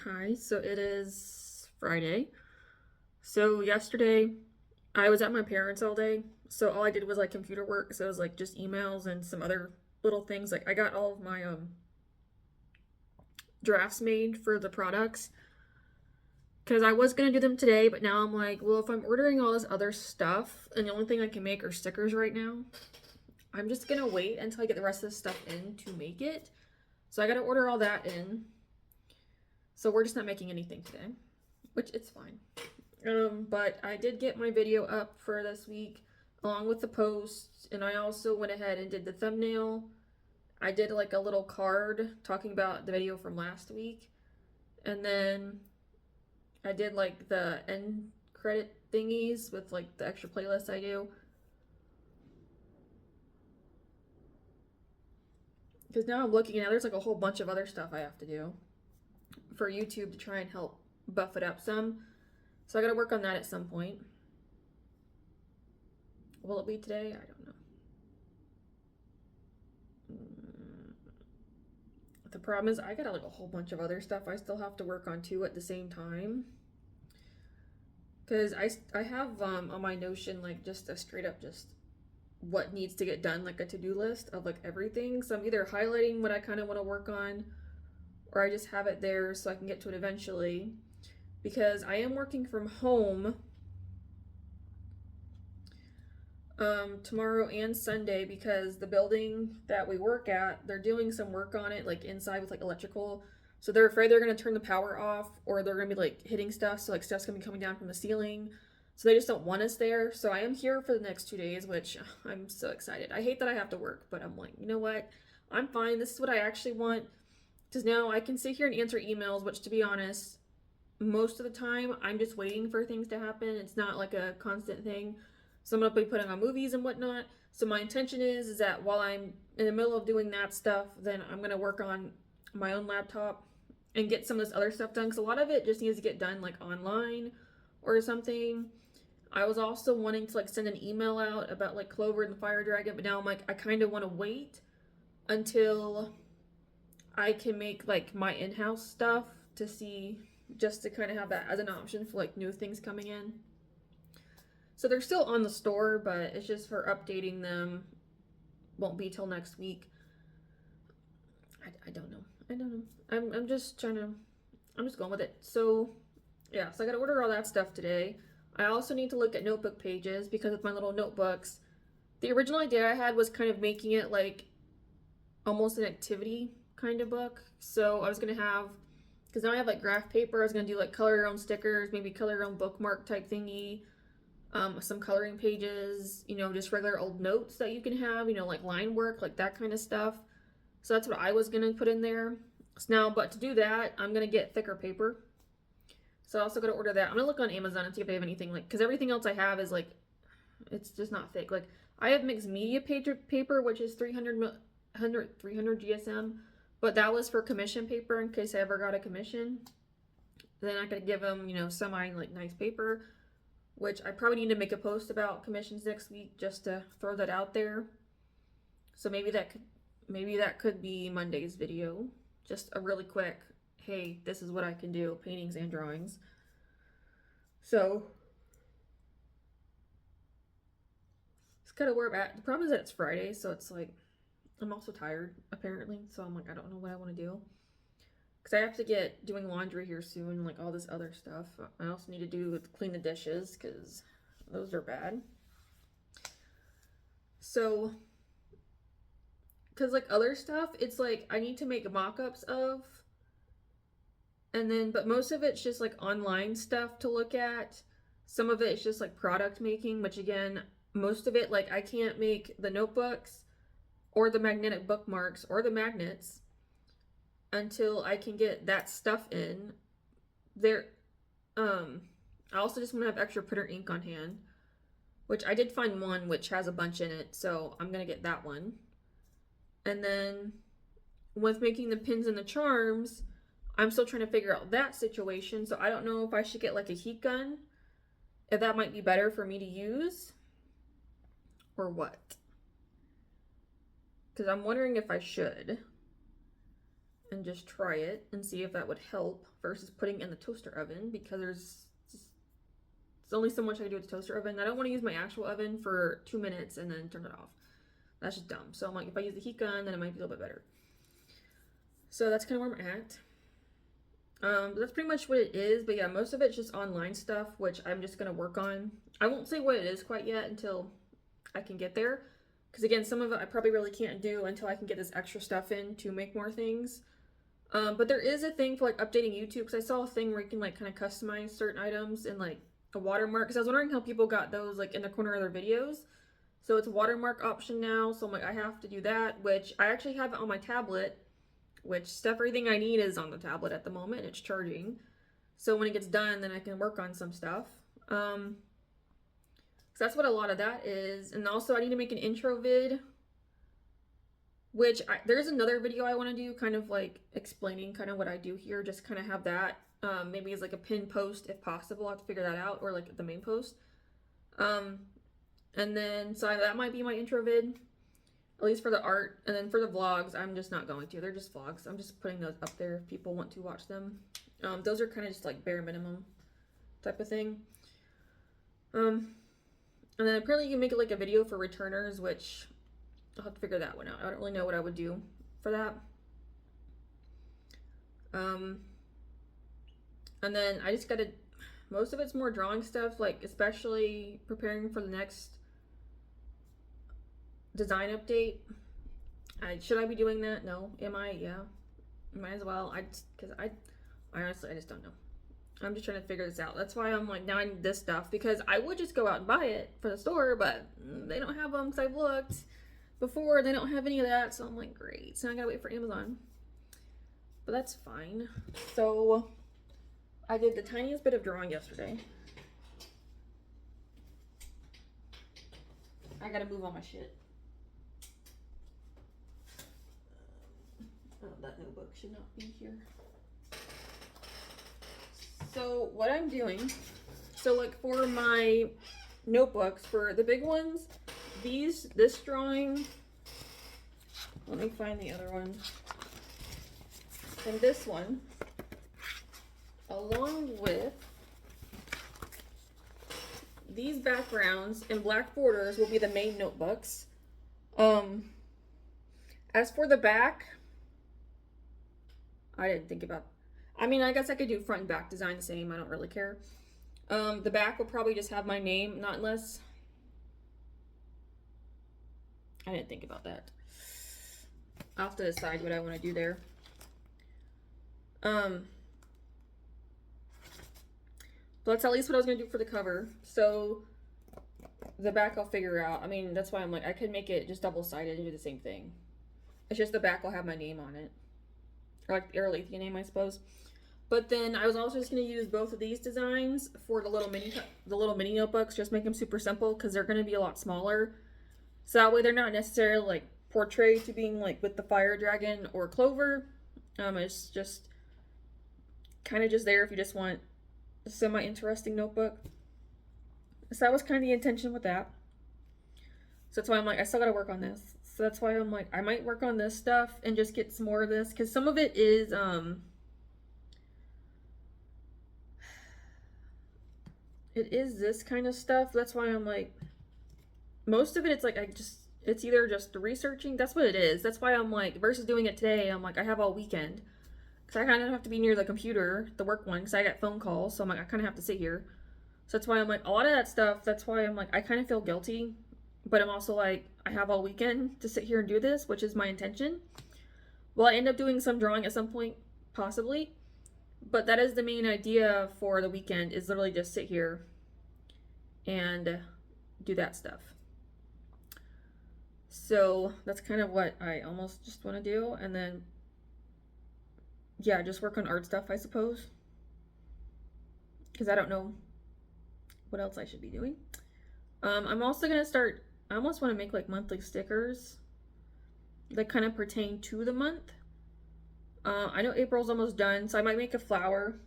Hi, so it is Friday. So yesterday I was at my parents' all day. So all I did was like computer work. So it was like just emails and some other little things. Like I got all of my drafts made for the products because I was gonna do them today, but now I'm like, well, if I'm ordering all this other stuff and the only thing I can make are stickers right now, I'm just gonna wait until I get the rest of this stuff in to make it. So I gotta order all that in. So we're just not making anything today, which it's fine. But I did get my video up for this week along with the post, and I also went ahead and did the thumbnail. I did like a little card talking about the video from last week, and then I did like the end credit thingies with like the extra playlists I do. Because now I'm looking at there's like a whole bunch of other stuff I have to do for YouTube to try and help buff it up some. So I gotta work on that at some point. Will it be today? I don't know. The problem is I got like a whole bunch of other stuff I still have to work on too at the same time. Cause I have on my Notion like just a straight up just what needs to get done, like a to-do list of like everything. So I'm either highlighting what I kind of want to work on, or I just have it there so I can get to it eventually. Because I am working from home tomorrow and Sunday because the building that we work at, they're doing some work on it, like inside with like electrical. So they're afraid they're gonna turn the power off or they're gonna be like hitting stuff. So like stuff's gonna be coming down from the ceiling. So they just don't want us there. So I am here for the next 2 days, which I'm so excited. I hate that I have to work, but I'm like, you know what? I'm fine. This is what I actually want. Because now I can sit here and answer emails, which to be honest, most of the time I'm just waiting for things to happen. It's not like a constant thing. So I'm gonna be putting on movies and whatnot. So my intention is that while I'm in the middle of doing that stuff, then I'm gonna work on my own laptop and get some of this other stuff done. Because a lot of it just needs to get done like online or something. I was also wanting to like send an email out about like Clover and the Fire Dragon, but now I'm like I kind of want to wait until I can make like my in-house stuff to see just to kind of have that as an option for like new things coming in. So they're still on the store, but it's just for updating them. Won't be till next week. I don't know. I don't know. I'm just trying to. I'm just going with it. So yeah. So I got to order all that stuff today. I also need to look at notebook pages because with my little notebooks, the original idea I had was kind of making it like almost an activity kind of book. So I was gonna have, because now I have like graph paper. I was gonna do like color your own stickers, maybe color your own bookmark type thingy. Some coloring pages, just regular old notes that you can have, like line work, like that kind of stuff. So that's what I was gonna put in there. So now, but to do that, I'm gonna get thicker paper. So I also gotta order that. I'm gonna look on Amazon and see if they have anything like, because everything else I have is like, it's just not thick. Like I have mixed media paper, which is 300 GSM, but that was for commission paper in case I ever got a commission. Then I could give them, semi like nice paper, which I probably need to make a post about commissions next week just to throw that out there. So maybe that could be Monday's video. Just a really quick, hey, this is what I can do, paintings and drawings. So it's kind of where I'm at. The problem is that it's Friday, so it's like I'm also tired apparently. So I'm like, I don't know what I want to do. Because I have to get doing laundry here soon, like all this other stuff. I also need to clean the dishes because those are bad. So, because like other stuff, it's like I need to make mock-ups of. And then, but most of it's just like online stuff to look at. Some of it's just like product making, which again, most of it, like I can't make the notebooks or the magnetic bookmarks or the magnets until I can get that stuff in. There, I also just want to have extra printer ink on hand, which I did find one which has a bunch in it, so I'm gonna get that one. And then with making the pins and the charms, I'm still trying to figure out that situation, so I don't know if I should get like a heat gun, if that might be better for me to use, or what. Because I'm wondering if I should. and just try it and see if that would help versus putting it in the toaster oven, because there's only so much I can do with the toaster oven. I don't want to use my actual oven for 2 minutes and then turn it off. That's just dumb. So I'm like, if I use the heat gun, then it might be a little bit better. So that's kind of where I'm at. That's pretty much what it is. But yeah, most of it's just online stuff, which I'm just going to work on. I won't say what it is quite yet until I can get there. Because again, some of it I probably really can't do until I can get this extra stuff in to make more things. But there is a thing for like updating YouTube. Because I saw a thing where you can like kind of customize certain items and like a watermark, because I was wondering how people got those like in the corner of their videos. So it's a watermark option now, so I'm like, I have to do that, which I actually have it on my tablet, which everything I need is on the tablet at the moment. It's charging, so when it gets done, then I can work on some stuff. So that's what a lot of that is. And also I need to make an intro vid, which there's another video I want to do, kind of like explaining kind of what I do here, just kind of have that. Maybe as like a pinned post if possible. I have to figure that out, or like the main post. And then so that might be my intro vid, at least for the art. And then for the vlogs, I'm just not going to. They're just vlogs. I'm just putting those up there if people want to watch them. Those are kind of just like bare minimum type of thing. And then apparently you can make it like a video for returners, which I'll have to figure that one out. I don't really know what I would do for that. And then I just gotta, most of it's more drawing stuff, like especially preparing for the next design update. Should I be doing that? No. Am I? Yeah. Might as well. Because I honestly, I just don't know. I'm just trying to figure this out. That's why I'm like, now I need this stuff, because I would just go out and buy it for the store, but they don't have them, because I've looked before. They don't have any of that, so I'm like, great. So I gotta wait for Amazon. But that's fine. So I did the tiniest bit of drawing yesterday. I gotta move all my shit. Oh, that notebook should not be here. So what I'm doing, so like for my notebooks, for the big ones, this drawing, let me find the other one, and this one, along with these backgrounds and black borders, will be the main notebooks. As for the back, I didn't think about, I mean, I guess I could do front and back design the same. I don't really care. The back will probably just have my name, not unless, I didn't think about that. I'll have to decide what I want to do there. But that's at least what I was going to do for the cover. So the back I'll figure out. I mean, that's why I'm like, I could make it just double-sided and do the same thing. It's just the back will have my name on it. Or like the Erlathia name, I suppose. But then I was also just going to use both of these designs for the little mini notebooks. Just make them super simple, because they're going to be a lot smaller. So that way they're not necessarily like portrayed to being like with the fire dragon or clover. It's just kind of just there if you just want a semi-interesting notebook. So that was kind of the intention with that. So that's why I'm like, I still got to work on this. So that's why I'm like, I might work on this stuff and just get some more of this, because some of it is it is this kind of stuff. That's why I'm like, most of it, it's like it's either just researching. That's what it is. That's why I'm like, versus doing it today, I'm like, I have all weekend, because I kind of have to be near the computer, the work one, because I got phone calls. So I'm like, I kind of have to sit here. So that's why I'm like, a lot of that stuff, that's why I'm like, I kind of feel guilty, but I'm also like, I have all weekend to sit here and do this, which is my intention. Will I end up doing some drawing at some point? Possibly. But that is the main idea for the weekend, is literally just sit here and do that stuff. So that's kind of what I almost just want to do. And then, yeah, just work on art stuff, I suppose. Because I don't know what else I should be doing. I'm also going to start, I almost want to make like monthly stickers that kind of pertain to the month. I know April's almost done, so I might make a flower,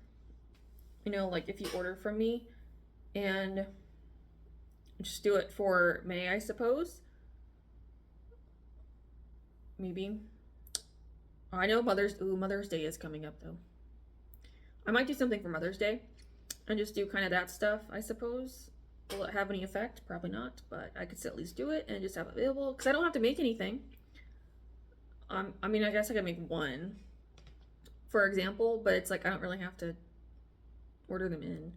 you know, like if you order from me, and just do it for May, I suppose. Maybe. I know Mother's Day is coming up though. I might do something for Mother's Day and just do kind of that stuff, I suppose. Will it have any effect? Probably not, but I could still at least do it and just have it available because I don't have to make anything. I mean, I guess I could make one, for example, but it's like I don't really have to order them in.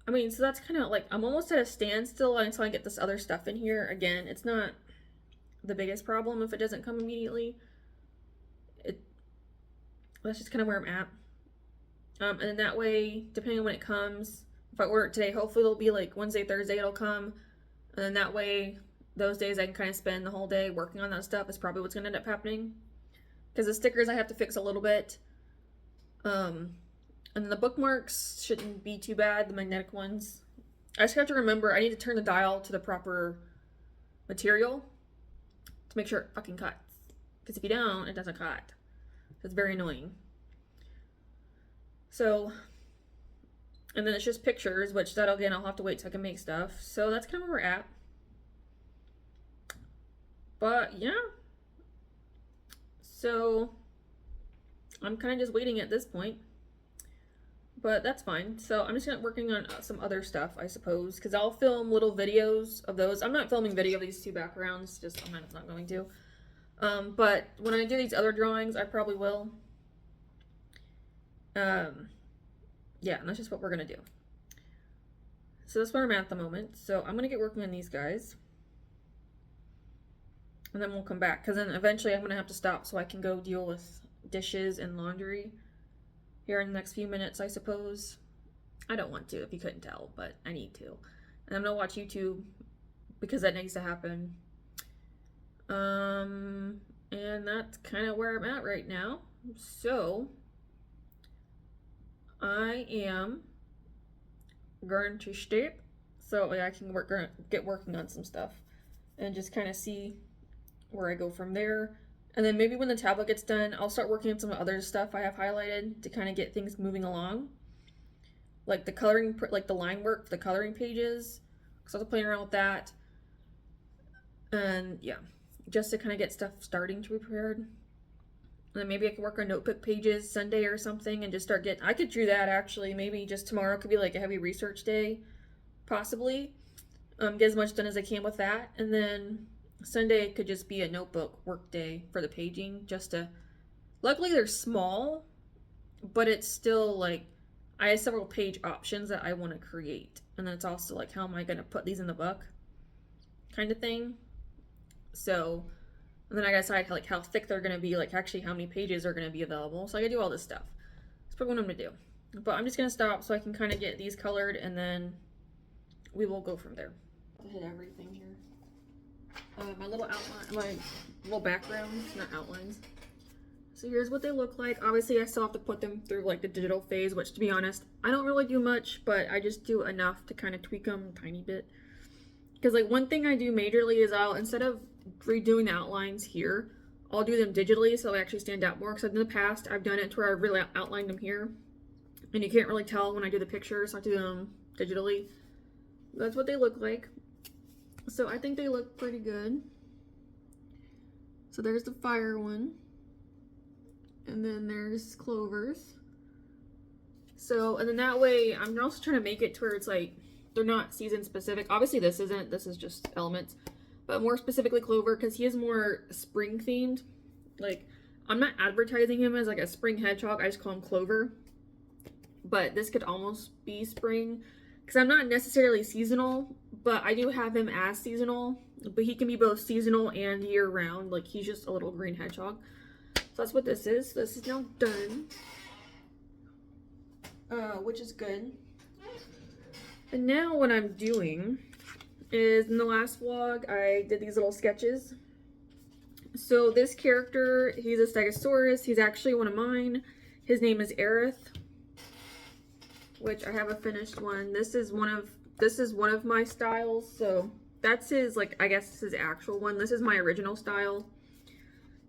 I mean, so that's kind of like I'm almost at a standstill until I get this other stuff in here. Again, it's not the biggest problem if it doesn't come immediately. That's just kind of where I'm at. And then that way, depending on when it comes, if I order it today, hopefully it'll be like Wednesday, Thursday it'll come. And then that way, those days I can kind of spend the whole day working on that stuff is probably what's going to end up happening. Because the stickers I have to fix a little bit. And then the bookmarks shouldn't be too bad, the magnetic ones. I just have to remember I need to turn the dial to the proper material to make sure it fucking cuts. Because if you don't, it doesn't cut. It's very annoying. So, and then it's just pictures, which that again, I'll have to wait till I can make stuff. So that's kind of where we're at. But yeah. So, I'm kind of just waiting at this point. But that's fine. So I'm just working on some other stuff, I suppose. Because I'll film little videos of those. I'm not filming video of these two backgrounds. Just, I'm not going to. But when I do these other drawings, I probably will. Yeah, and that's just what we're gonna do. So that's where I'm at the moment. So I'm gonna get working on these guys. And then we'll come back. Because then eventually I'm gonna have to stop so I can go deal with dishes and laundry here in the next few minutes, I suppose. I don't want to, if you couldn't tell, but I need to. And I'm gonna watch YouTube because that needs to happen. And that's kind of where I'm at right now. So I am going to stop so I can get working on some stuff and just kind of see where I go from there. And then maybe when the tablet gets done, I'll start working on some other stuff I have highlighted to kind of get things moving along. Like the coloring, like the line work for the coloring pages. Because I was playing around with that. And yeah, just to kind of get stuff starting to be prepared. And then maybe I could work on notebook pages Sunday or something and just start getting, I could do that actually. Maybe just tomorrow could be like a heavy research day, possibly. Get as much done as I can with that. And then Sunday could just be a notebook work day for the paging, just to, luckily they're small, but it's still like, I have several page options that I want to create. And then it's also like, how am I going to put these in the book kind of thing. So, and then I gotta decide like how thick they're gonna be, like actually how many pages are gonna be available. So I gotta do all this stuff. That's probably what I'm gonna do. But I'm just gonna stop so I can kind of get these colored and then we will go from there. I hit everything here. My little outline, my little backgrounds, not outlines. So here's what they look like. Obviously I still have to put them through like the digital phase, which to be honest, I don't really do much, but I just do enough to kind of tweak them a tiny bit. Because like one thing I do majorly is I'll, instead of redoing the outlines here, I'll do them digitally so they actually stand out more. Because in the past I've done it to where I've really outlined them here and you can't really tell when I do the pictures, so I do them digitally. That's what they look like. So I think they look pretty good. So there's the fire one, and then there's Clover's. So, and then that way I'm also trying to make it to where it's like they're not season specific. Obviously this isn't, this is just elements, but more specifically Clover, because he is more spring themed. Like, I'm not advertising him as like a spring hedgehog, I just call him Clover. But this could almost be spring, because I'm not necessarily seasonal, but I do have him as seasonal. But he can be both seasonal and year round. Like, he's just a little green hedgehog. So that's what this is. This is now done, which is good. And now what I'm doing is, in the last vlog, I did these little sketches. So this character, he's a Stegosaurus. He's actually one of mine. His name is Aerith, which I have a finished one. This is one of my styles. So that's his, like, I guess his actual one. This is my original style.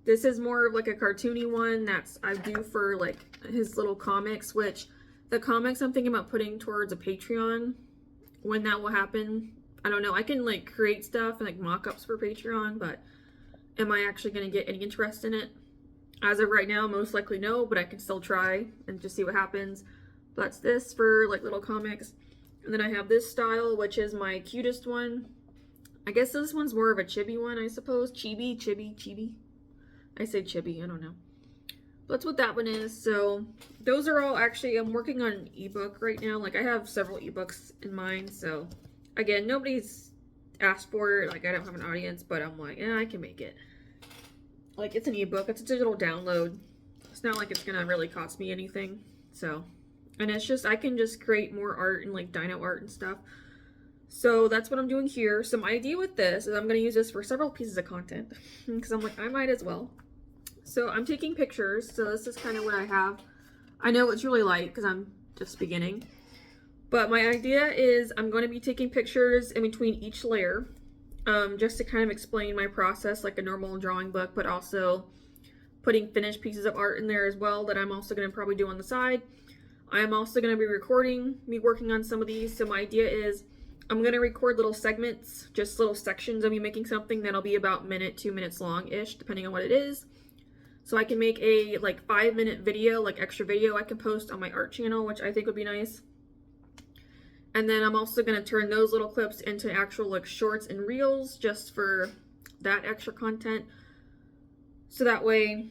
This is more of like a cartoony one that's I do for like his little comics, which the comics I'm thinking about putting towards a Patreon. When that will happen, I don't know. I can like create stuff and like mock-ups for Patreon, but am I actually going to get any interest in it? As of right now, most likely no, but I can still try and just see what happens. That's this for like little comics. And then I have this style, which is my cutest one. I guess this one's more of a chibi one, I suppose. Chibi. I say chibi, I don't know. That's what that one is. So those are all actually, I'm working on an ebook right now. Like I have several ebooks in mind. So again, nobody's asked for it. Like I don't have an audience, but I'm like, I can make it. Like it's an ebook, it's a digital download. It's not like it's gonna really cost me anything. So, and it's just, I can just create more art and like dino art and stuff. So that's what I'm doing here. So my idea with this is I'm gonna use this for several pieces of content because I'm like, I might as well. So I'm taking pictures. So this is kind of what I have. I know it's really light because I'm just beginning. But my idea is I'm going to be taking pictures in between each layer. Just to kind of explain my process like a normal drawing book, but also putting finished pieces of art in there as well that I'm also going to probably do on the side. I'm also going to be recording me working on some of these. So my idea is I'm going to record little segments, just little sections of me making something that'll be about a minute, 2 minutes long-ish, depending on what it is. So I can make a like 5-minute video, like extra video I can post on my art channel, which I think would be nice. And then I'm also going to turn those little clips into actual like shorts and reels just for that extra content. So that way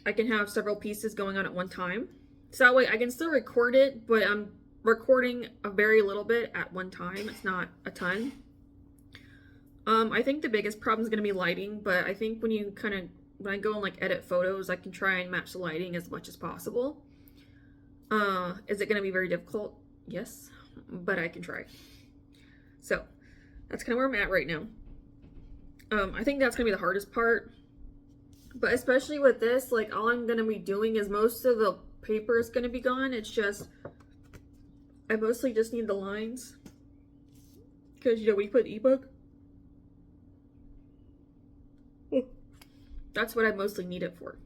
I can have several pieces going on at one time. So that way I can still record it, but I'm recording a very little bit at one time. It's not a ton. I think the biggest problem is going to be lighting, but I think when I go and like edit photos, I can try and match the lighting as much as possible. Is it going to be very difficult? Yes. But I can try. So that's kind of where I'm at right now. I think that's gonna be the hardest part, but especially with this, like all I'm gonna be doing is most of the paper is gonna be gone. It's just I mostly just need the lines because we put ebook. That's what I mostly need it for.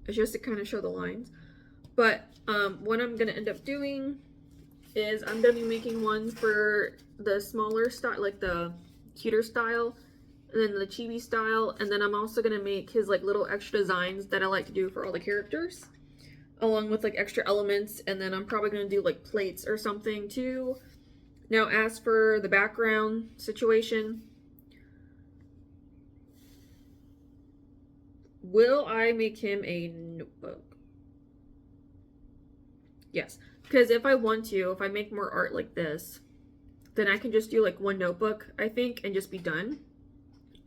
It's just to kind of show the lines. But what I'm gonna end up doing is I'm going to be making one for the smaller style, like the cuter style, and then the chibi style, and then I'm also going to make his like little extra designs that I like to do for all the characters, along with like extra elements, and then I'm probably going to do like plates or something too. Now as for the background situation, will I make him a notebook? Yes. Because if I want to, if I make more art like this, then I can just do like one notebook, I think, and just be done.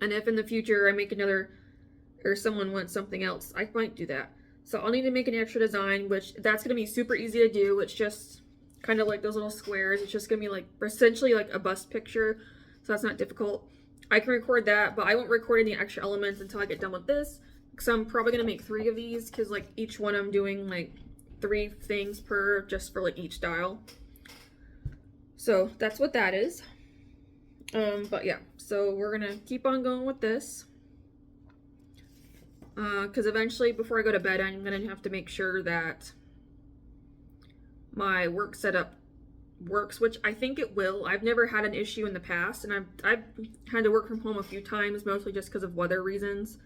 And if in the future I make another, or someone wants something else, I might do that. So I'll need to make an extra design, which that's going to be super easy to do. It's just kind of like those little squares. It's just going to be like essentially like a bust picture. So that's not difficult. I can record that, but I won't record any extra elements until I get done with this. Because I'm probably going to make 3 of these because like each one I'm doing like 3 things per, just for like each style. So that's what that is. But yeah, so we're gonna keep on going with this. Because eventually before I go to bed, I'm gonna have to make sure that my work setup works, which I think it will. I've never had an issue in the past, and I've had to work from home a few times, mostly just because of weather reasons,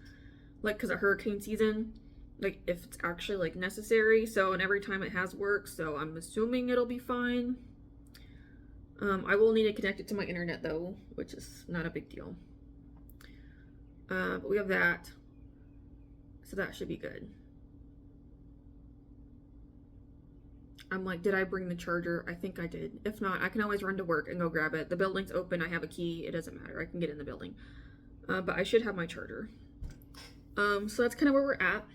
like because of hurricane season. Like if it's actually like necessary. So, and every time it has worked, so I'm assuming it'll be fine. I will need to connect it to my internet though, which is not a big deal. But we have that, so that should be good. I'm like, did I bring the charger? I think I did. If not, I can always run to work and go grab it. The building's open, I have a key, it doesn't matter, I can get in the building. But I should have my charger. So that's kind of where we're at.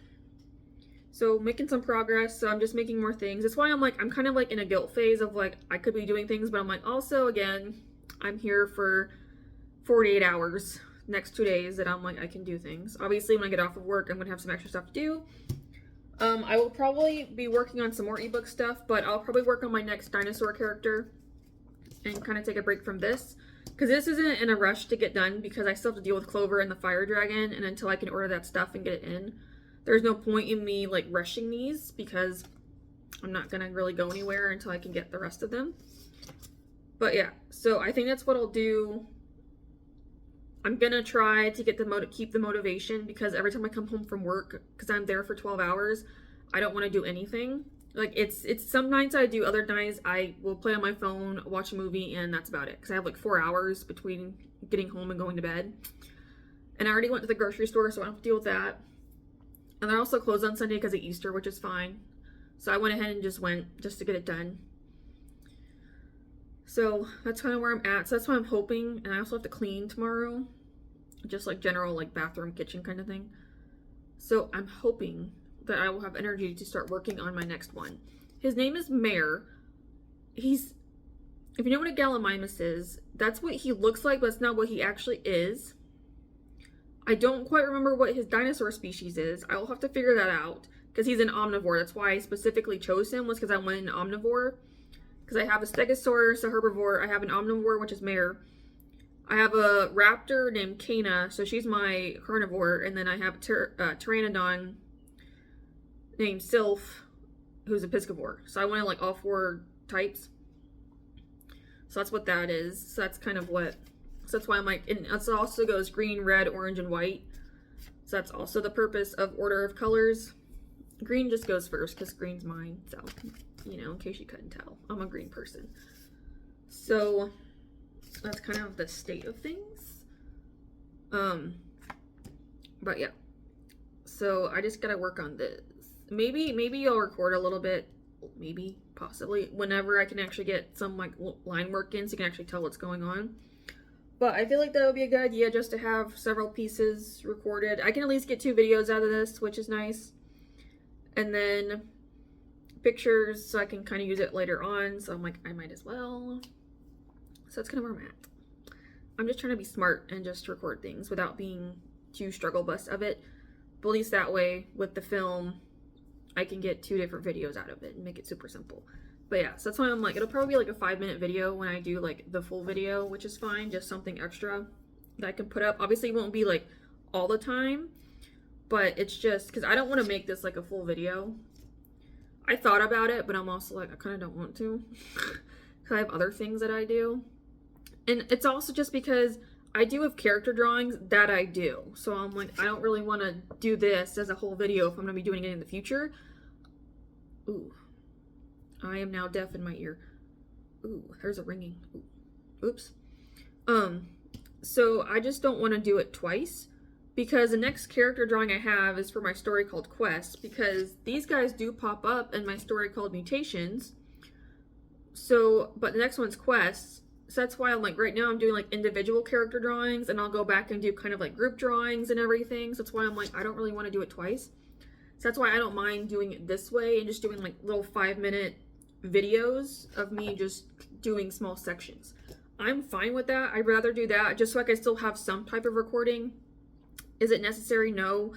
So making some progress, so I'm just making more things. That's why I'm like, I'm kind of like in a guilt phase of like, I could be doing things, but I'm like, also again, I'm here for 48 hours, next 2 days that I'm like, I can do things. Obviously when I get off of work, I'm gonna have some extra stuff to do. I will probably be working on some more ebook stuff, but I'll probably work on my next dinosaur character and kind of take a break from this. Because this isn't in a rush to get done because I still have to deal with Clover and the fire dragon, and until I can order that stuff and get it in, there's no point in me like rushing these because I'm not gonna really go anywhere until I can get the rest of them. But yeah, so I think that's what I'll do. I'm gonna try to get keep the motivation, because every time I come home from work, because I'm there for 12 hours, I don't want to do anything. Like it's some nights I do, other nights I will play on my phone, watch a movie, and that's about it. Because I have like 4 hours between getting home and going to bed. And I already went to the grocery store, so I don't have to deal with that. And they're also closed on Sunday because of Easter, which is fine. So I went ahead and just went just to get it done. So that's kind of where I'm at. So that's why I'm hoping, and I also have to clean tomorrow. Just like general like bathroom, kitchen kind of thing. So I'm hoping that I will have energy to start working on my next one. His name is Mare. If you know what a Gallimimus is, that's what he looks like, but it's not what he actually is. I don't quite remember what his dinosaur species is. I will have to figure that out, because he's an omnivore. That's why I specifically chose him, was because I went an omnivore. Because I have a Stegosaurus, a herbivore. I have an omnivore, which is Mare. I have a raptor named Kana, so she's my carnivore. And then I have a pteranodon named Sylph, who's a piscivore. So I wanted like all 4 types. So that's what that is. So that's kind of what... So that's why I'm like... And it also goes green, red, orange, and white. So that's also the purpose of order of colors. Green just goes first, because green's mine. So, you know, in case you couldn't tell, I'm a green person. So... that's kind of the state of things. But yeah. So I just gotta work on this. Maybe I'll record a little bit. Maybe, possibly, whenever I can actually get some like line work in so you can actually tell what's going on. But I feel like that would be a good idea, just to have several pieces recorded. I can at least get 2 videos out of this, which is nice. And then pictures, so I can kind of use it later on. So I'm like, I might as well. So that's kind of where I'm at. I'm just trying to be smart and just record things without being too struggle bus of it. But at least that way, with the film, I can get 2 different videos out of it and make it super simple. But yeah, so that's why I'm like, it'll probably be like a 5-minute video when I do like the full video, which is fine. Just something extra that I can put up. Obviously, it won't be like all the time, but it's just because I don't want to make this like a full video. I thought about it, but I'm also like, I kind of don't want to. Because I have other things that I do. And it's also just because I do have character drawings that I do. So I'm like, I don't really want to do this as a whole video if I'm going to be doing it in the future. Ooh. I am now deaf in my ear. Ooh, there's a ringing. Ooh. Oops. So I just don't want to do it twice. Because the next character drawing I have is for my story called Quest. Because these guys do pop up in my story called Mutations. So, but the next one's Quests. So that's why I'm like, right now I'm doing like individual character drawings, and I'll go back and do kind of like group drawings and everything. So that's why I'm like, I don't really want to do it twice. So that's why I don't mind doing it this way and just doing like little 5-minute videos of me just doing small sections. I'm fine with that. I'd rather do that just so I can still have some type of recording. Is it necessary? No.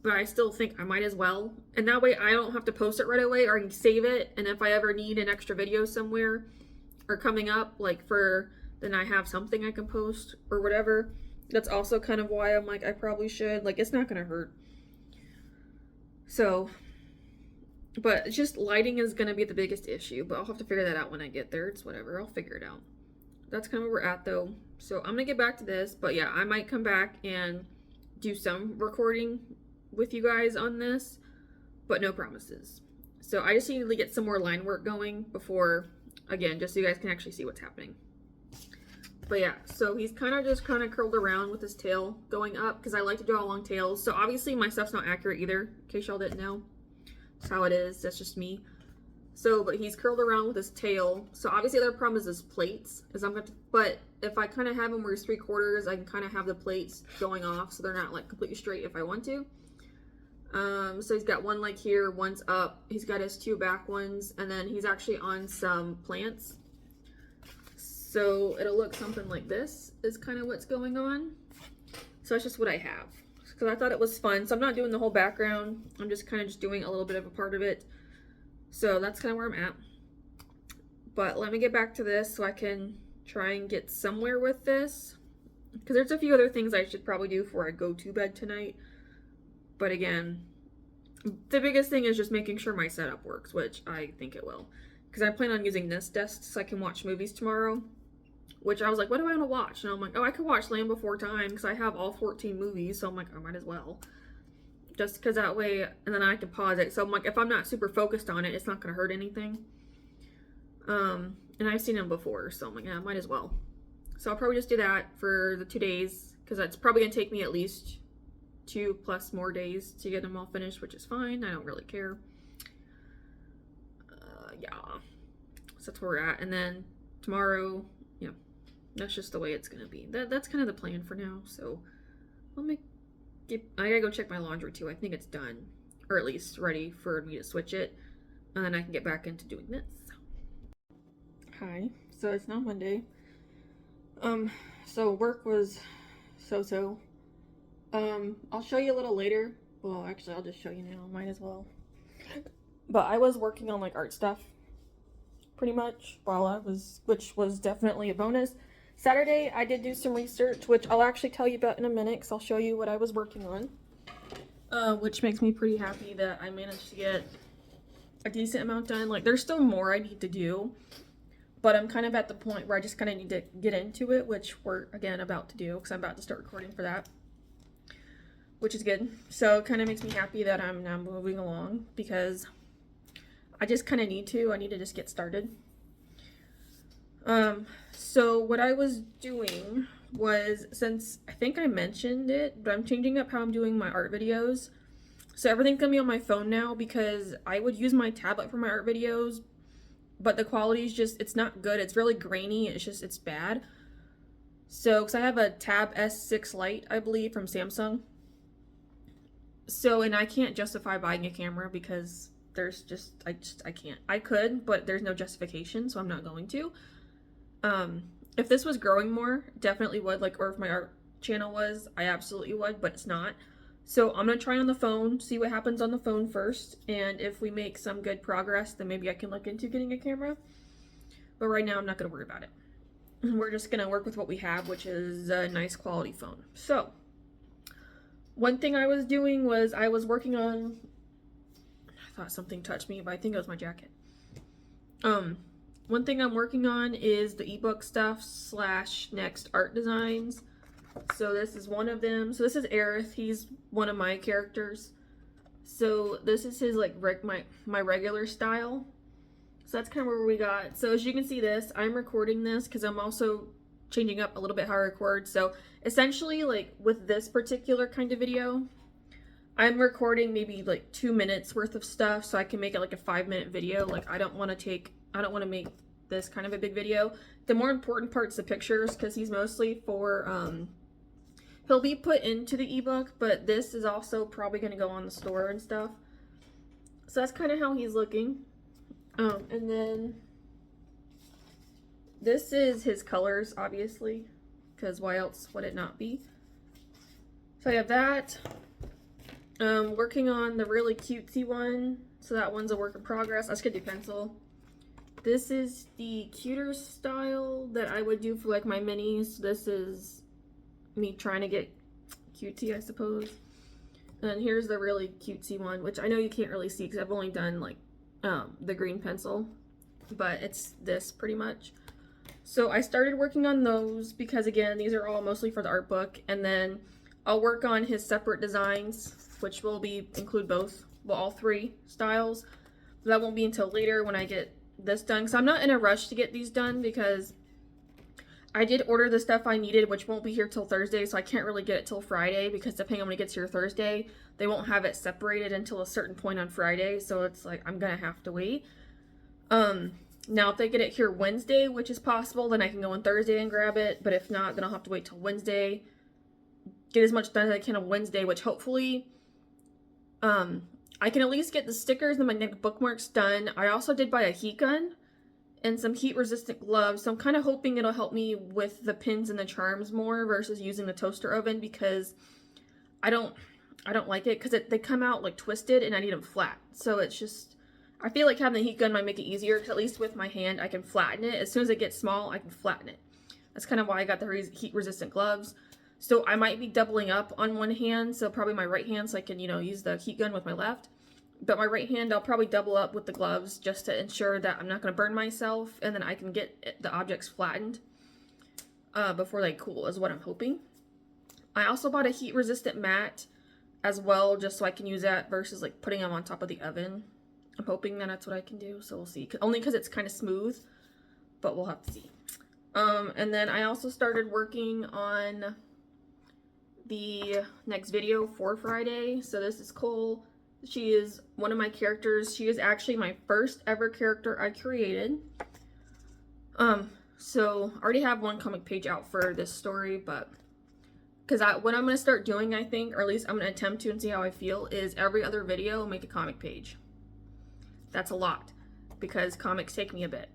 But I still think I might as well. And that way I don't have to post it right away, or I can save it. And if I ever need an extra video somewhere or coming up, like then I have something I can post or whatever. That's also kind of why I'm like, I probably should. Like, it's not going to hurt. So, but it's just lighting is going to be the biggest issue. But I'll have to figure that out when I get there. It's whatever. I'll figure it out. That's kind of where we're at though. So I'm going to get back to this. But yeah, I might come back and do some recording with you guys on this, but no promises. So I just need to get some more line work going before, again, just so you guys can actually see what's happening. But yeah, so he's kind of curled around with his tail going up, because I like to draw long tails. So obviously my stuff's not accurate either, in case y'all didn't know. That's how it is. That's just me. So, but he's curled around with his tail. So obviously the other problem is his plates. But if I kind of have him where he's 3/4, I can kind of have the plates going off so they're not like completely straight if I want to. So he's got one leg here, one's up. He's got his 2 back ones, and then he's actually on some plants. So it'll look something like this is kind of what's going on. So that's just what I have, because I thought it was fun. So I'm not doing the whole background. I'm just kind of just doing a little bit of a part of it. So that's kind of where I'm at. But let me get back to this so I can try and get somewhere with this, because there's a few other things I should probably do before I go to bed tonight. But again, the biggest thing is just making sure my setup works, which I think it will. Because I plan on using this desk so I can watch movies tomorrow. which I was like, what do I want to watch? And I'm like, oh, I could watch Land Before Time because I have all 14 movies, so I'm like, I might as well. Just because that way, and then I can pause it. So I'm like, if I'm not super focused on it, it's not going to hurt anything. And I've seen them before, so I'm like, yeah, might as well. So I'll probably just do that for the 2 days, because that's probably going to take me at least 2+ more days to get them all finished, which is fine. I don't really care. Yeah. So that's where we're at. And then tomorrow, you know, that's just the way it's going to be. That's kind of the plan for now. So I gotta go check my laundry too. I think it's done, or at least ready for me to switch it. And then I can get back into doing this. Hi. So it's now Monday. So work was so. I'll show you a little later. Well, actually, I'll just show you now. Might as well. But I was working on like art stuff, pretty much, which was definitely a bonus. Saturday, I did do some research, which I'll actually tell you about in a minute, because I'll show you what I was working on. Which makes me pretty happy that I managed to get a decent amount done. Like, there's still more I need to do, but I'm kind of at the point where I just kind of need to get into it, which we're, again, about to do, because I'm about to start recording for that, which is good. So it kind of makes me happy that I'm now moving along, because I just kind of need to just get started. So what I was doing was, since I think I mentioned it, but I'm changing up how I'm doing my art videos. So everything's gonna be on my phone now, because I would use my tablet for my art videos, but the quality is just, it's not good. It's really grainy. It's bad. So, because I have a Tab S6 Lite, I believe, from Samsung. So, and I can't justify buying a camera because there's just, I can't. I could, but there's no justification, so I'm not going to. If this was growing more, definitely would, like, or if my art channel was, I absolutely would, but it's not. So I'm going to try on the phone, see what happens on the phone first, and if we make some good progress, then maybe I can look into getting a camera. But right now, I'm not going to worry about it. We're just going to work with what we have, which is a nice quality phone. So, one thing I was doing was I was working on, I thought something touched me, but I think it was my jacket. One thing I'm working on is the ebook stuff / next art designs. So this is one of them. So this is Aerith. He's one of my characters. So this is his, like, my regular style. So that's kind of where we got. So as you can see this, I'm recording this because I'm also changing up a little bit how I record. So essentially, like, with this particular kind of video, I'm recording maybe like 2 minutes worth of stuff so I can make it like a 5-minute video. Like, I don't want to make this kind of a big video. The more important part's the pictures, because he's mostly for, he'll be put into the ebook, but this is also probably going to go on the store and stuff. So that's kind of how he's looking. And then this is his colors, obviously, because why else would it not be? So I have that. Working on the really cutesy one. So that one's a work in progress. Let's get the pencil. This is the cuter style that I would do for like my minis. This is me trying to get cutesy, I suppose. And here's the really cutesy one, which I know you can't really see because I've only done like the green pencil, but it's this pretty much. So I started working on those because, again, these are all mostly for the art book, and then I'll work on his separate designs, which will include both, well, all 3 styles. That won't be until later when I get this done, so I'm not in a rush to get these done because I did order the stuff I needed, which won't be here till Thursday, so I can't really get it till Friday, because depending on when it gets here Thursday, they won't have it separated until a certain point on Friday, so it's like I'm gonna have to wait. Now if they get it here Wednesday, which is possible, then I can go on Thursday and grab it, but if not, then I'll have to wait till Wednesday, get as much done as I can on Wednesday, which hopefully I can at least get the stickers and magnetic bookmarks done. I also did buy a heat gun and some heat resistant gloves, so I'm kind of hoping it'll help me with the pins and the charms more versus using the toaster oven, because I don't like it because they come out like twisted and I need them flat. So it's just, I feel like having the heat gun might make it easier, because at least with my hand I can flatten it. As soon as it gets small, I can flatten it. That's kind of why I got the heat resistant gloves. So I might be doubling up on one hand, so probably my right hand, so I can, you know, use the heat gun with my left. But my right hand, I'll probably double up with the gloves just to ensure that I'm not going to burn myself, and then I can get the objects flattened. before they cool is what I'm hoping. I also bought a heat resistant mat as well, just so I can use that versus like putting them on top of the oven. I'm hoping that that's what I can do, so we'll see. Only because it's kind of smooth, but we'll have to see. And then I also started working on the next video for Friday. So this is Cole. She is one of my characters. She is actually my first ever character I created. So I already have one comic page out for this story, but because what I'm going to start doing, I think, or at least I'm going to attempt to and see how I feel, is every other video make a comic page. That's a lot because comics take me a bit,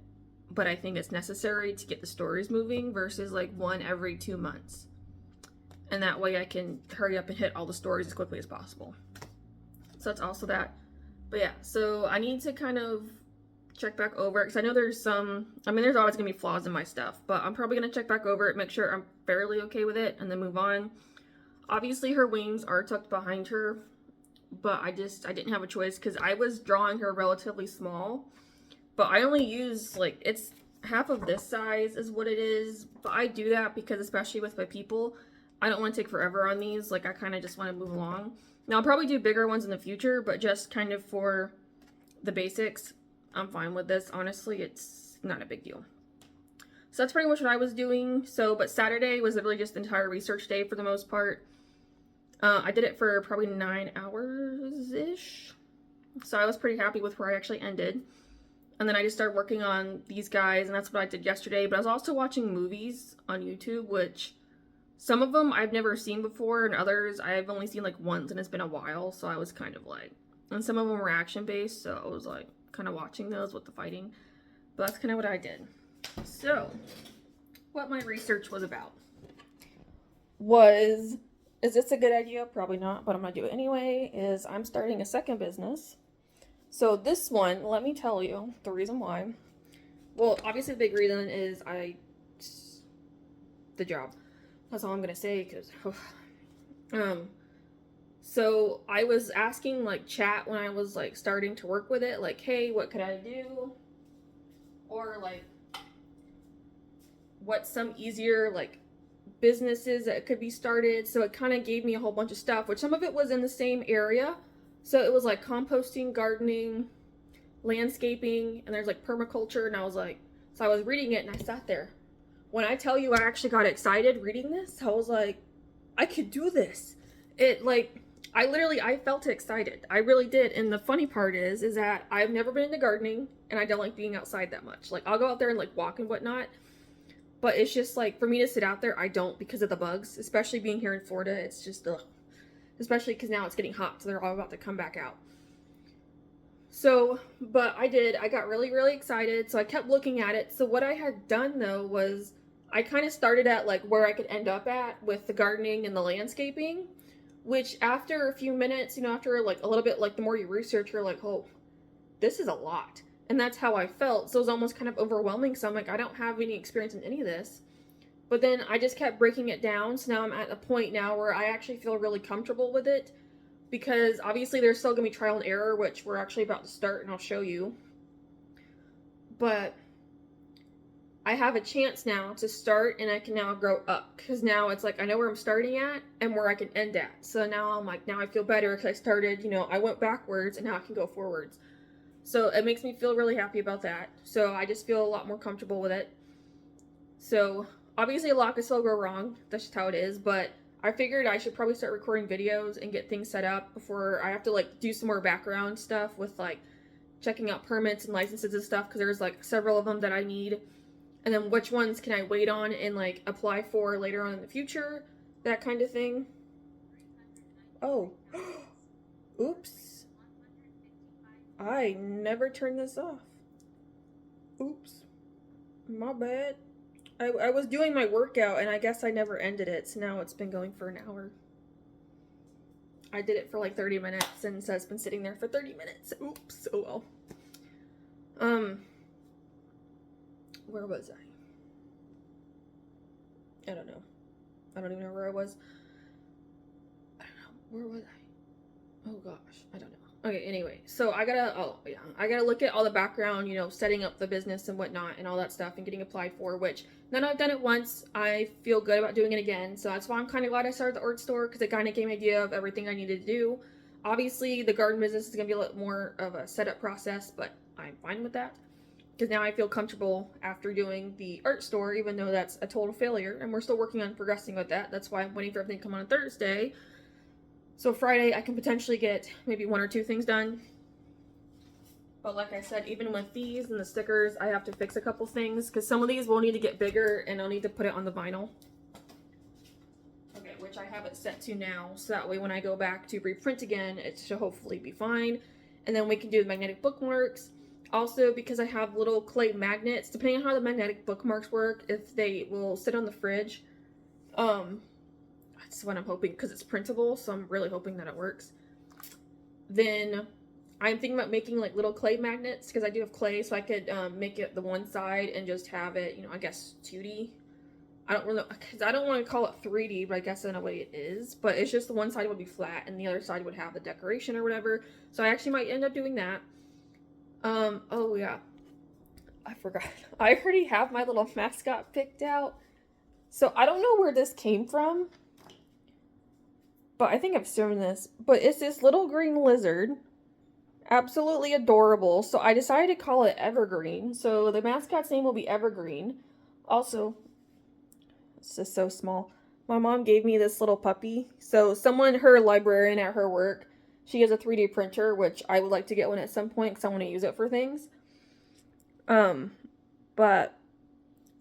but I think it's necessary to get the stories moving versus like one every 2 months. And that way I can hurry up and hit all the stories as quickly as possible. So that's also that. But yeah, so I need to kind of check back over it because I know there's some, I mean, there's always going to be flaws in my stuff, but I'm probably going to check back over it, make sure I'm fairly okay with it, and then move on. Obviously, her wings are tucked behind her, but I didn't have a choice because I was drawing her relatively small, but I only use, like, it's half of this size is what it is, but I do that because especially with my people, I don't want to take forever on these. Like, I kind of just want to move along. Now, I'll probably do bigger ones in the future, but just kind of for the basics, I'm fine with this. Honestly, it's not a big deal. So that's pretty much what I was doing. So, but Saturday was literally just the entire research day for the most part. I did it for probably 9 hours-ish. So I was pretty happy with where I actually ended. And then I just started working on these guys, and that's what I did yesterday. But I was also watching movies on YouTube, which some of them I've never seen before, and others I've only seen like once, and it's been a while. So I was kind of like, and some of them were action-based, so I was like kind of watching those with the fighting. But that's kind of what I did. So, what my research was about was, is this a good idea? Probably not, but I'm going to do it anyway, is I'm starting a second business. So this one, let me tell you the reason why. Well, obviously the big reason is the job. That's all I'm going to say, because, so I was asking like chat when I was like starting to work with it, like, hey, what could I do? Or like, what's some easier like businesses that could be started. So it kind of gave me a whole bunch of stuff, which some of it was in the same area. So it was like composting, gardening, landscaping, and there's like permaculture. And I was like, so I was reading it and I sat there. When I tell you I actually got excited reading this, I was like, I could do this. It like, I felt excited. I really did. And the funny part is that I've never been into gardening and I don't like being outside that much. Like I'll go out there and like walk and whatnot. But it's just like, for me to sit out there, I don't because of the bugs, especially being here in Florida. It's just, ugh. Especially because now it's getting hot, so they're all about to come back out. So, but I got really, really excited. So I kept looking at it. So what I had done though was I kind of started at like where I could end up at with the gardening and the landscaping, which after a few minutes, you know, after like a little bit, like the more you research, you're like, oh, this is a lot. And that's how I felt. So it was almost kind of overwhelming. So I'm like, I don't have any experience in any of this. But then I just kept breaking it down. So now I'm at a point now where I actually feel really comfortable with it. Because obviously there's still going to be trial and error, which we're actually about to start and I'll show you. But I have a chance now to start and I can now grow up. Because now it's like I know where I'm starting at and where I can end at. So now I'm like, now I feel better because I started, you know, I went backwards and now I can go forwards. So it makes me feel really happy about that. So I just feel a lot more comfortable with it. So obviously a lot could still go wrong. That's just how it is. But I figured I should probably start recording videos and get things set up before I have to like do some more background stuff with like checking out permits and licenses and stuff. Because there's like several of them that I need. And then which ones can I wait on and like apply for later on in the future. That kind of thing. Oh. Oops. I never turned this off. Oops. My bad. I was doing my workout and I guess I never ended it. So now it's been going for an hour. I did it for like 30 minutes and so it's been sitting there for 30 minutes. Oops. Oh well. Where was I? I don't know. I don't even know where I was. I don't know. Where was I? Oh gosh. I don't know. Okay, anyway, so I gotta look at all the background, you know, setting up the business and whatnot and all that stuff and getting applied for, which now that I've done it once, I feel good about doing it again. So that's why I'm kind of glad I started the art store, because it kind of gave me an idea of everything I needed to do. Obviously, the garden business is gonna be a little more of a setup process, but I'm fine with that. Because now I feel comfortable after doing the art store, even though that's a total failure, and we're still working on progressing with that. That's why I'm waiting for everything to come on Thursday. So Friday, I can potentially get maybe 1 or 2 things done. But like I said, even with these and the stickers, I have to fix a couple things, because some of these will need to get bigger and I'll need to put it on the vinyl. Okay, which I have it set to now, so that way when I go back to reprint again, it should hopefully be fine. And then we can do the magnetic bookmarks. Also, because I have little clay magnets, depending on how the magnetic bookmarks work, if they will sit on the fridge, that's what I'm hoping, because it's printable, so I'm really hoping that it works. Then I'm thinking about making like little clay magnets, because I do have clay, so I could make it the one side and just have it, you know, I guess 2D. I don't really, because I don't want to call it 3D, but I guess in a way it is. But it's just the one side would be flat and the other side would have the decoration or whatever. So I actually might end up doing that. Oh yeah, I forgot. I already have my little mascot picked out. So I don't know where this came from, but I think I've shown this. But it's this little green lizard. Absolutely adorable. So I decided to call it Evergreen. So the mascot's name will be Evergreen. Also, it's just so small. My mom gave me this little puppy. So someone, her librarian at her work, she has a 3D printer, which I would like to get one at some point because I want to use it for things. But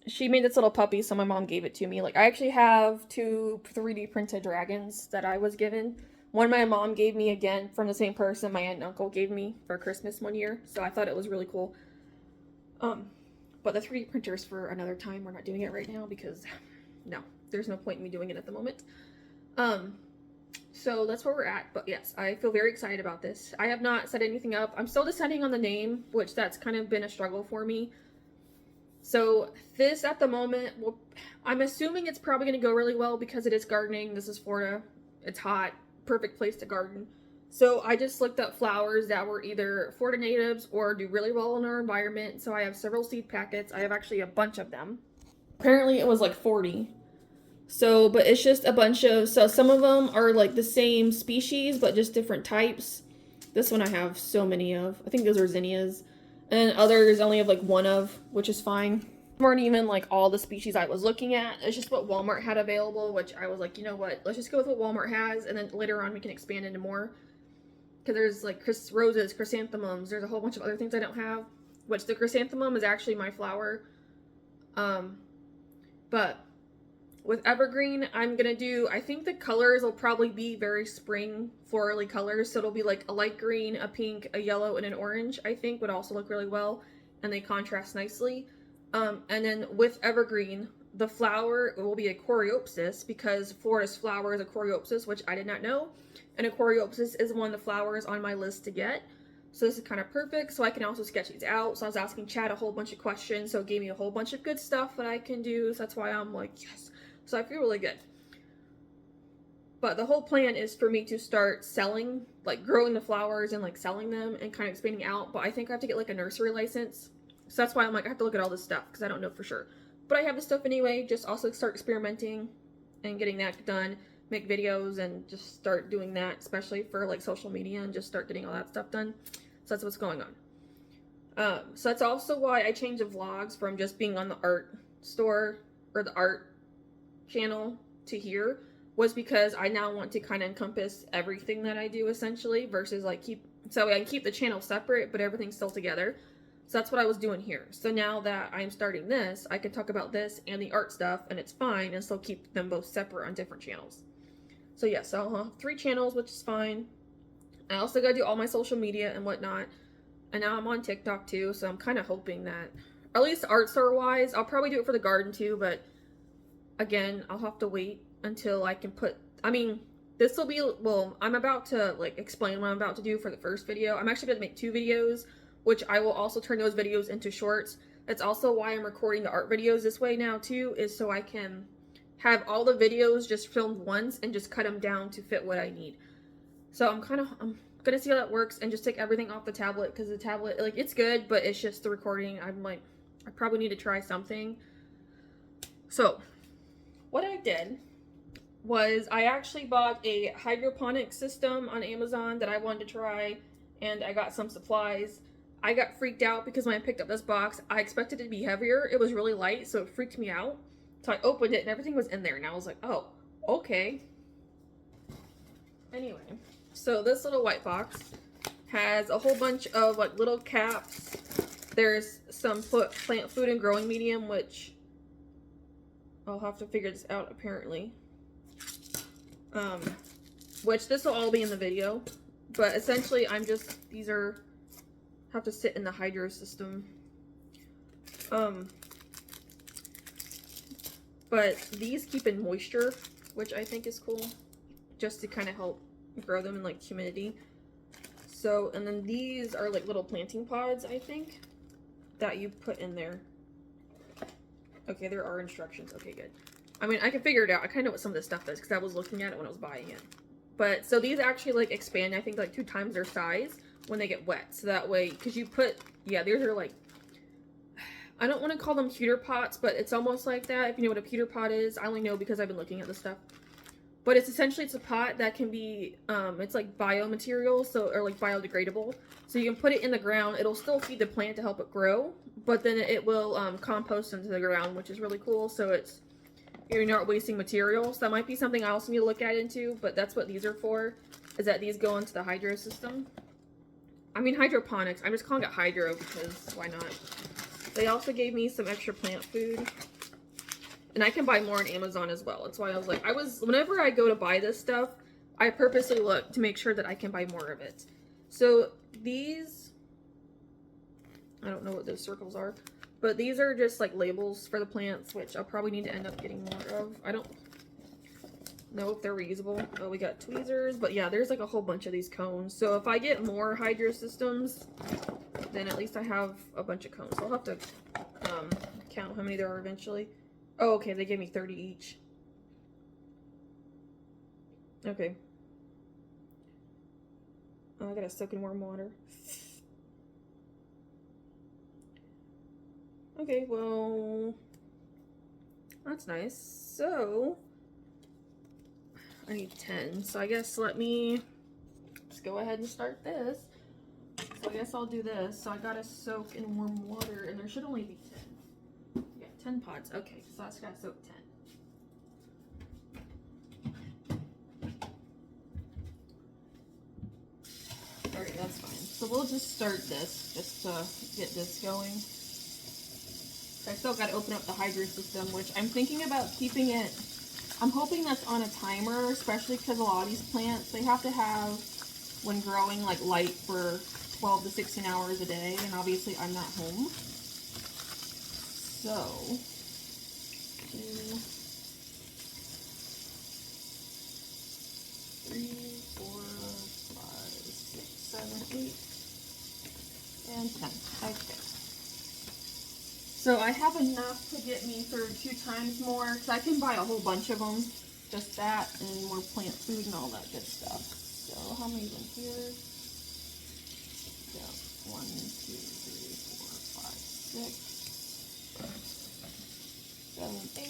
she made this little puppy, so my mom gave it to me. Like, I actually have 2 3D printed dragons that I was given. One my mom gave me, again from the same person my aunt and uncle gave me for Christmas one year, so I thought it was really cool. But the 3D printer's for another time. We're not doing it right now because no, there's no point in me doing it at the moment. So that's where we're at. But yes, I feel very excited about this. I have not set anything up. I'm still deciding on the name, which that's kind of been a struggle for me. So this at the moment, I'm assuming it's probably going to go really well because it is gardening. This is Florida. It's hot. Perfect place to garden. So I just looked up flowers that were either Florida natives or do really well in our environment. So I have several seed packets. I have actually a bunch of them. Apparently it was like 40. So, but it's just a bunch of, so some of them are like the same species, but just different types. This one I have so many of. I think those are zinnias. And others only have like one of, which is fine. Weren't even like all the species I was looking at. It's just what Walmart had available, which I was like, you know what, let's just go with what Walmart has, and then later on we can expand into more. Because there's like roses, chrysanthemums, there's a whole bunch of other things I don't have, which the chrysanthemum is actually my flower. But with evergreen, I'm gonna do, I think the colors will probably be very spring florally colors, so it'll be like a light green, a pink, a yellow, and an orange, I think would also look really well, and they contrast nicely. And then with evergreen, the flower will be a coreopsis, because Florida's flower is a coreopsis, which I did not know, and a coreopsis is one of the flowers on my list to get. So this is kind of perfect, so I can also sketch these out. So I was asking Chad a whole bunch of questions, so it gave me a whole bunch of good stuff that I can do, so that's why I'm like, yes. So I feel really good. But the whole plan is for me to start selling, like growing the flowers and like selling them and kind of expanding out. But I think I have to get like a nursery license. So that's why I'm like, I have to look at all this stuff because I don't know for sure. But I have this stuff anyway, just also start experimenting and getting that done, make videos and just start doing that, especially for like social media, and just start getting all that stuff done. So that's what's going on. So that's also why I changed the vlogs from just being on the art store or the art channel to here, was because I now want to kind of encompass everything that I do essentially, versus like so I keep the channel separate but everything's still together. So that's what I was doing here. So now that I'm starting this, I can talk about this and the art stuff and it's fine, and still keep them both separate on different channels. So yes, I'll have 3 channels, which is fine. I also gotta do all my social media and whatnot, and now I'm on TikTok too, so I'm kind of hoping that, at least art store wise, I'll probably do it for the garden too, but again, I'll have to wait until I can put, I mean, this will be, well, I'm about to like explain what I'm about to do for the first video. I'm actually going to make 2 videos, which I will also turn those videos into shorts. That's also why I'm recording the art videos this way now too, is so I can have all the videos just filmed once and just cut them down to fit what I need. So I'm gonna see how that works and just take everything off the tablet, because the tablet, like, it's good, but it's just the recording. I'm like, I probably need to try something. So what I did was I actually bought a hydroponic system on Amazon that I wanted to try, and I got some supplies. I got freaked out because when I picked up this box, I expected it to be heavier. It was really light, so it freaked me out. So I opened it and everything was in there, and I was like, oh, okay. Anyway, so this little white box has a whole bunch of like little caps. There's some plant food and growing medium, which I'll have to figure this out apparently. Which this will all be in the video, but essentially these are have to sit in the hydro system. But these keep in moisture, which I think is cool, just to kind of help grow them in like humidity. So, and then these are like little planting pods, I think, that you put in there. Okay, there are instructions. Okay, good. I mean, I can figure it out. I kind of know what some of this stuff is because I was looking at it when I was buying it. But, so these actually, like, expand, I think, like 2 times their size when they get wet. So that way, because you put, yeah, these are like, I don't want to call them pewter pots, but it's almost like that. If you know what a pewter pot is, I only know because I've been looking at this stuff. But it's essentially, it's a pot that can be, it's like biomaterial, so, or like biodegradable. So you can put it in the ground. It'll still feed the plant to help it grow, but then it will compost into the ground, which is really cool. So it's, you're not wasting materials. That might be something I also need to look at into, but that's what these are for, is that these go into the hydro system. I mean hydroponics. I'm just calling it hydro because why not? They also gave me some extra plant food. And I can buy more on Amazon as well. That's why I was like, whenever I go to buy this stuff, I purposely look to make sure that I can buy more of it. So these, I don't know what those circles are, but these are just like labels for the plants, which I'll probably need to end up getting more of. I don't know if they're reusable. Oh, we got tweezers, but yeah, there's like a whole bunch of these cones. So if I get more hydro systems, then at least I have a bunch of cones. So I'll have to count how many there are eventually. Oh, okay, they gave me 30 each. Okay. Oh, I gotta soak in warm water. Okay, well, that's nice. So, I need 10. So I guess let me just go ahead and start this. So I guess I'll do this. So I gotta soak in warm water, and there should only be 10. 10 pods. Okay, so that's gotta soak 10. Alright, that's fine. So we'll just start this, just to get this going. I still gotta open up the hydro system, which I'm thinking about keeping it. I'm hoping that's on a timer, especially because a lot of these plants, they have to have, when growing, like light for 12 to 16 hours a day, and obviously I'm not home. So, 2, 3, 4, 5, 6, 7, 8, and 10. Okay. So I have enough to get me through 2 times more, because I can buy a whole bunch of them. Just that, and more plant food and all that good stuff. So how many is in here? Yeah, 1, 2, 3, 4, 5, 6. 7, 8.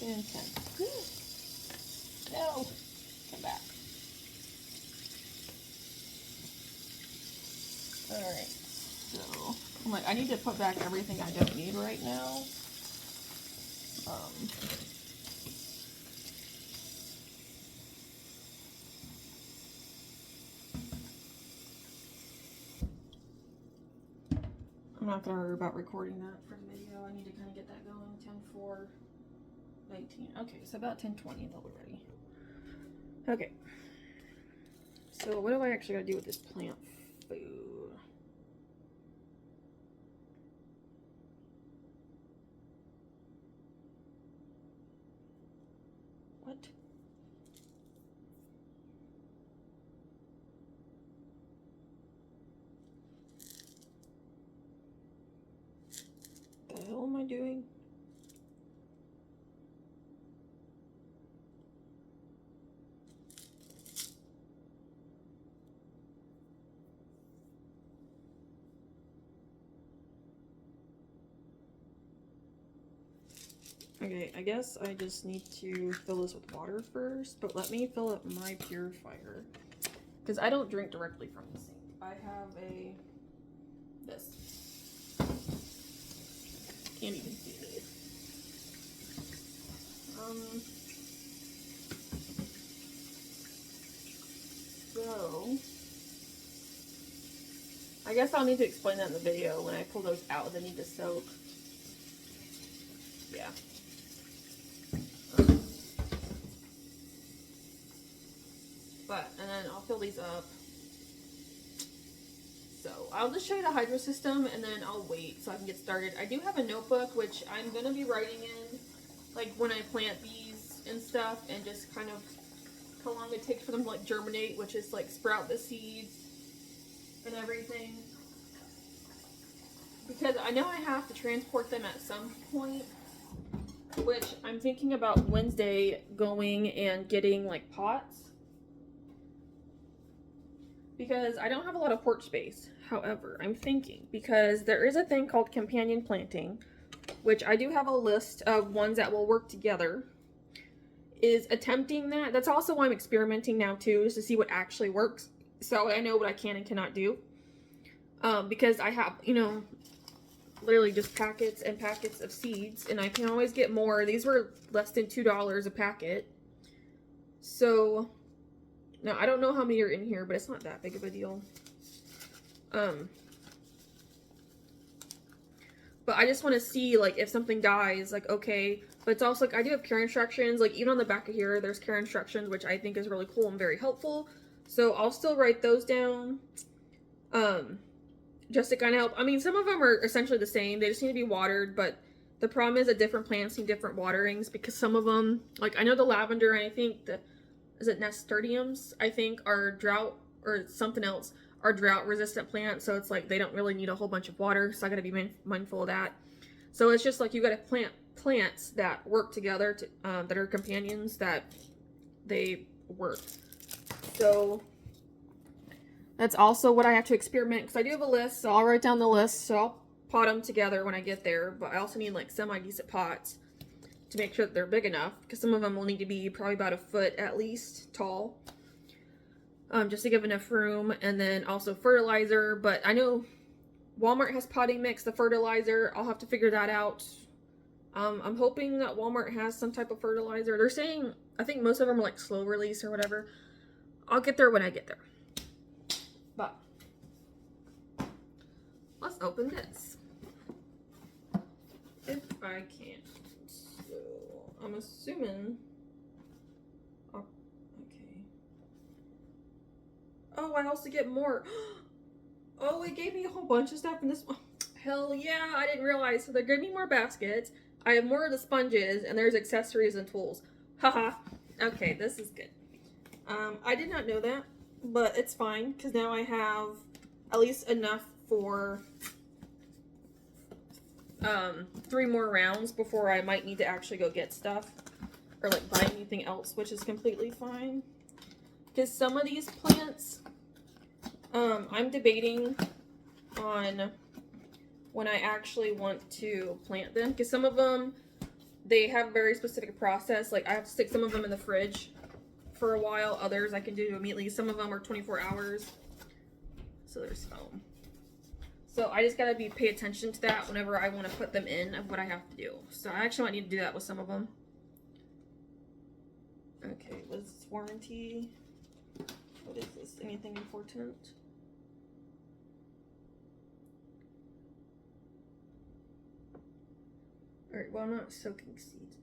And 10. No! Come back. Alright, so I'm like, I need to put back everything I don't need right now. I'm not gonna worry about recording that for the video. I need to kind of get that going. 10:04, 19. Okay, so about 10:20 they'll be ready. Okay. So what do I actually gotta do with this plant food? What? The hell am I doing? Okay, I guess I just need to fill this with water first, but let me fill up my purifier. Because I don't drink directly from the sink. I have this. Can't even see it. So, I guess I'll need to explain that in the video. When I pull those out, they need to soak. Yeah. And then I'll fill these up. So I'll just show you the hydro system and then I'll wait so I can get started. I do have a notebook which I'm going to be writing in, like when I plant these and stuff, and just kind of how long it takes for them to like germinate, which is like sprout the seeds and everything. Because I know I have to transport them at some point, which I'm thinking about Wednesday going and getting like pots. Because I don't have a lot of porch space. However, I'm thinking, because there is a thing called companion planting, which I do have a list of ones that will work together, is attempting that. That's also why I'm experimenting now too, is to see what actually works. So I know what I can and cannot do. Because I have, you know, literally just packets and packets of seeds, and I can always get more. These were less than $2 a packet. So now, I don't know how many are in here, but it's not that big of a deal. But I just want to see, like, if something dies, like, okay. But it's also, like, I do have care instructions. Like, even on the back of here, there's care instructions, which I think is really cool and very helpful. So I'll still write those down. Just to kind of help. I mean, some of them are essentially the same. They just need to be watered, but the problem is that different plants need different waterings, because some of them, like, I know the lavender, and I think the... is it nasturtiums, I think, are drought, or something else, are drought resistant plants. So it's like they don't really need a whole bunch of water. So I got to be mindful of that. So it's just like you got to plant plants that work together, to, that are companions, that they work. So that's also what I have to experiment, because I do have a list. So I'll write down the list. So I'll pot them together when I get there. But I also need like semi-decent pots to make sure that they're big enough, because some of them will need to be probably about 1 foot at least tall, just to give enough room. And then also fertilizer, but I know Walmart has potting mix, the fertilizer. I'll have to figure that out. I'm hoping that Walmart has some type of fertilizer. They're saying, I think most of them are like slow release or whatever. I'll get there when I get there. But let's open this if I can. I'm assuming. Oh, okay. Oh, I also get more. Oh, it gave me a whole bunch of stuff in this one. Hell yeah, I didn't realize. So they're giving me more baskets. I have more of the sponges, and there's accessories and tools. Haha. Okay, this is good. I did not know that, but it's fine, because now I have at least enough for 3 more rounds before I might need to actually go get stuff or like buy anything else, which is completely fine. Because some of these plants, I'm debating on when I actually want to plant them, because some of them, they have a very specific process. Like I have to stick some of them in the fridge for a while, others I can do immediately. Some of them are 24 hours. So there's foam. So I just gotta pay attention to that whenever I want to put them in, of what I have to do. So I actually might need to do that with some of them. Okay, what is this? Warranty? What is this? Anything important? Alright, well, I'm not soaking seeds.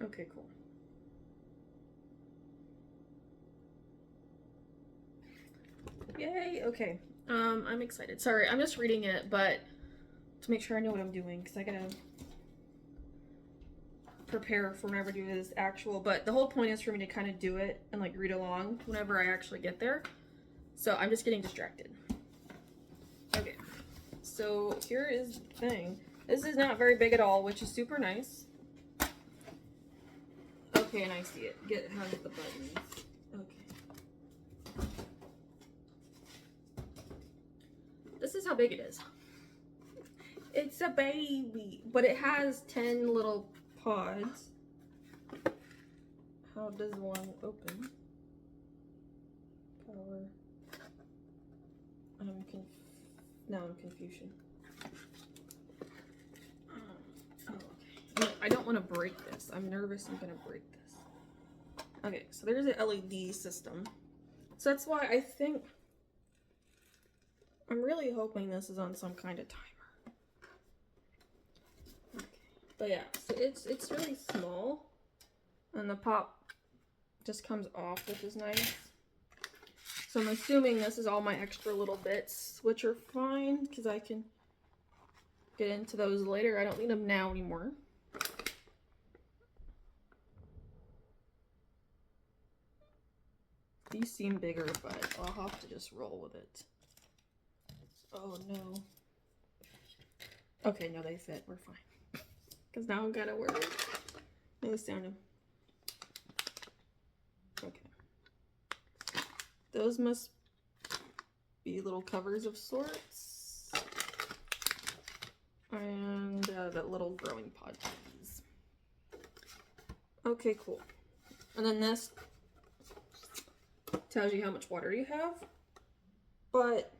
Okay, cool. Yay, okay. I'm excited. Sorry, I'm just reading it, but to make sure I know what I'm doing, because I gotta prepare for whenever I do this actual, but the whole point is for me to kind of do it and like read along whenever I actually get there. So I'm just getting distracted. Okay, so here is the thing. This is not very big at all, which is super nice. Okay, and I see it. How's the buttons? Okay. This is how big it is. It's a baby, but it has 10 little pods. How does one open? Power. Now I'm confusion. Oh, okay. I don't want to break this. I'm nervous I'm gonna break this. Okay, so there's an LED system. So that's why I think I'm really hoping this is on some kind of timer. Okay. But yeah, so it's really small, and the pop just comes off, which is nice. So I'm assuming this is all my extra little bits, which are fine because I can get into those later. I don't need them now anymore. These seem bigger, but I'll have to just roll with it. Oh no. Okay, no, they fit. We're fine. Because now I'm gonna worry. No sound. Okay. Those must be little covers of sorts. And that little growing pod piece. Okay, cool. And then this tells you how much water you have. But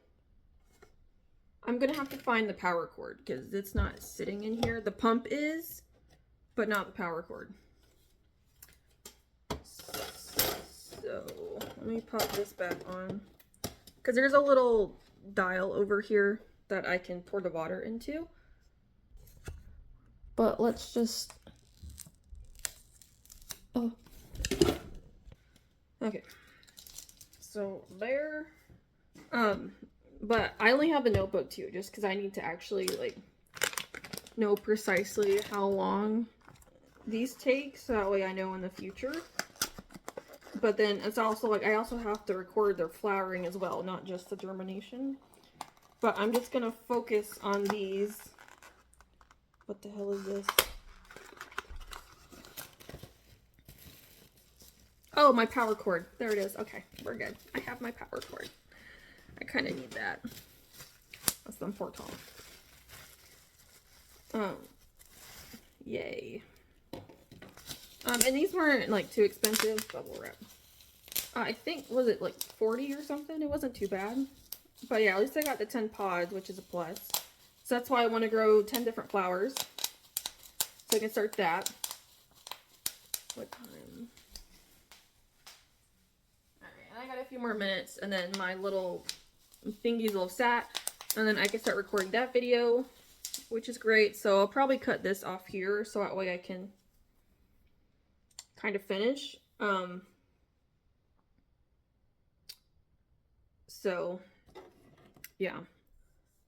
I'm gonna have to find the power cord because it's not sitting in here. The pump is, but not the power cord. So let me pop this back on because there's a little dial over here that I can pour the water into. But let's just, oh, okay. So there, but I only have a notebook too, just because I need to actually like know precisely how long these take, so that way I know in the future. But then it's also like I also have to record their flowering as well, not just the germination. But I'm just gonna focus on these. What the hell is this? Oh, my power cord. There it is. Okay, we're good. I have my power cord. I kind of need that. That's important. Yay. And these weren't like too expensive. Bubble wrap. I think, was it like 40 or something? It wasn't too bad. But yeah, at least I got the 10 pods, which is a plus. So that's why I want to grow 10 different flowers. So I can start that. What time? Alright, and I got a few more minutes, and then my little thingies will have sat, and then I can start recording that video, which is great. So I'll probably cut this off here, so that way I can kind of finish. So yeah.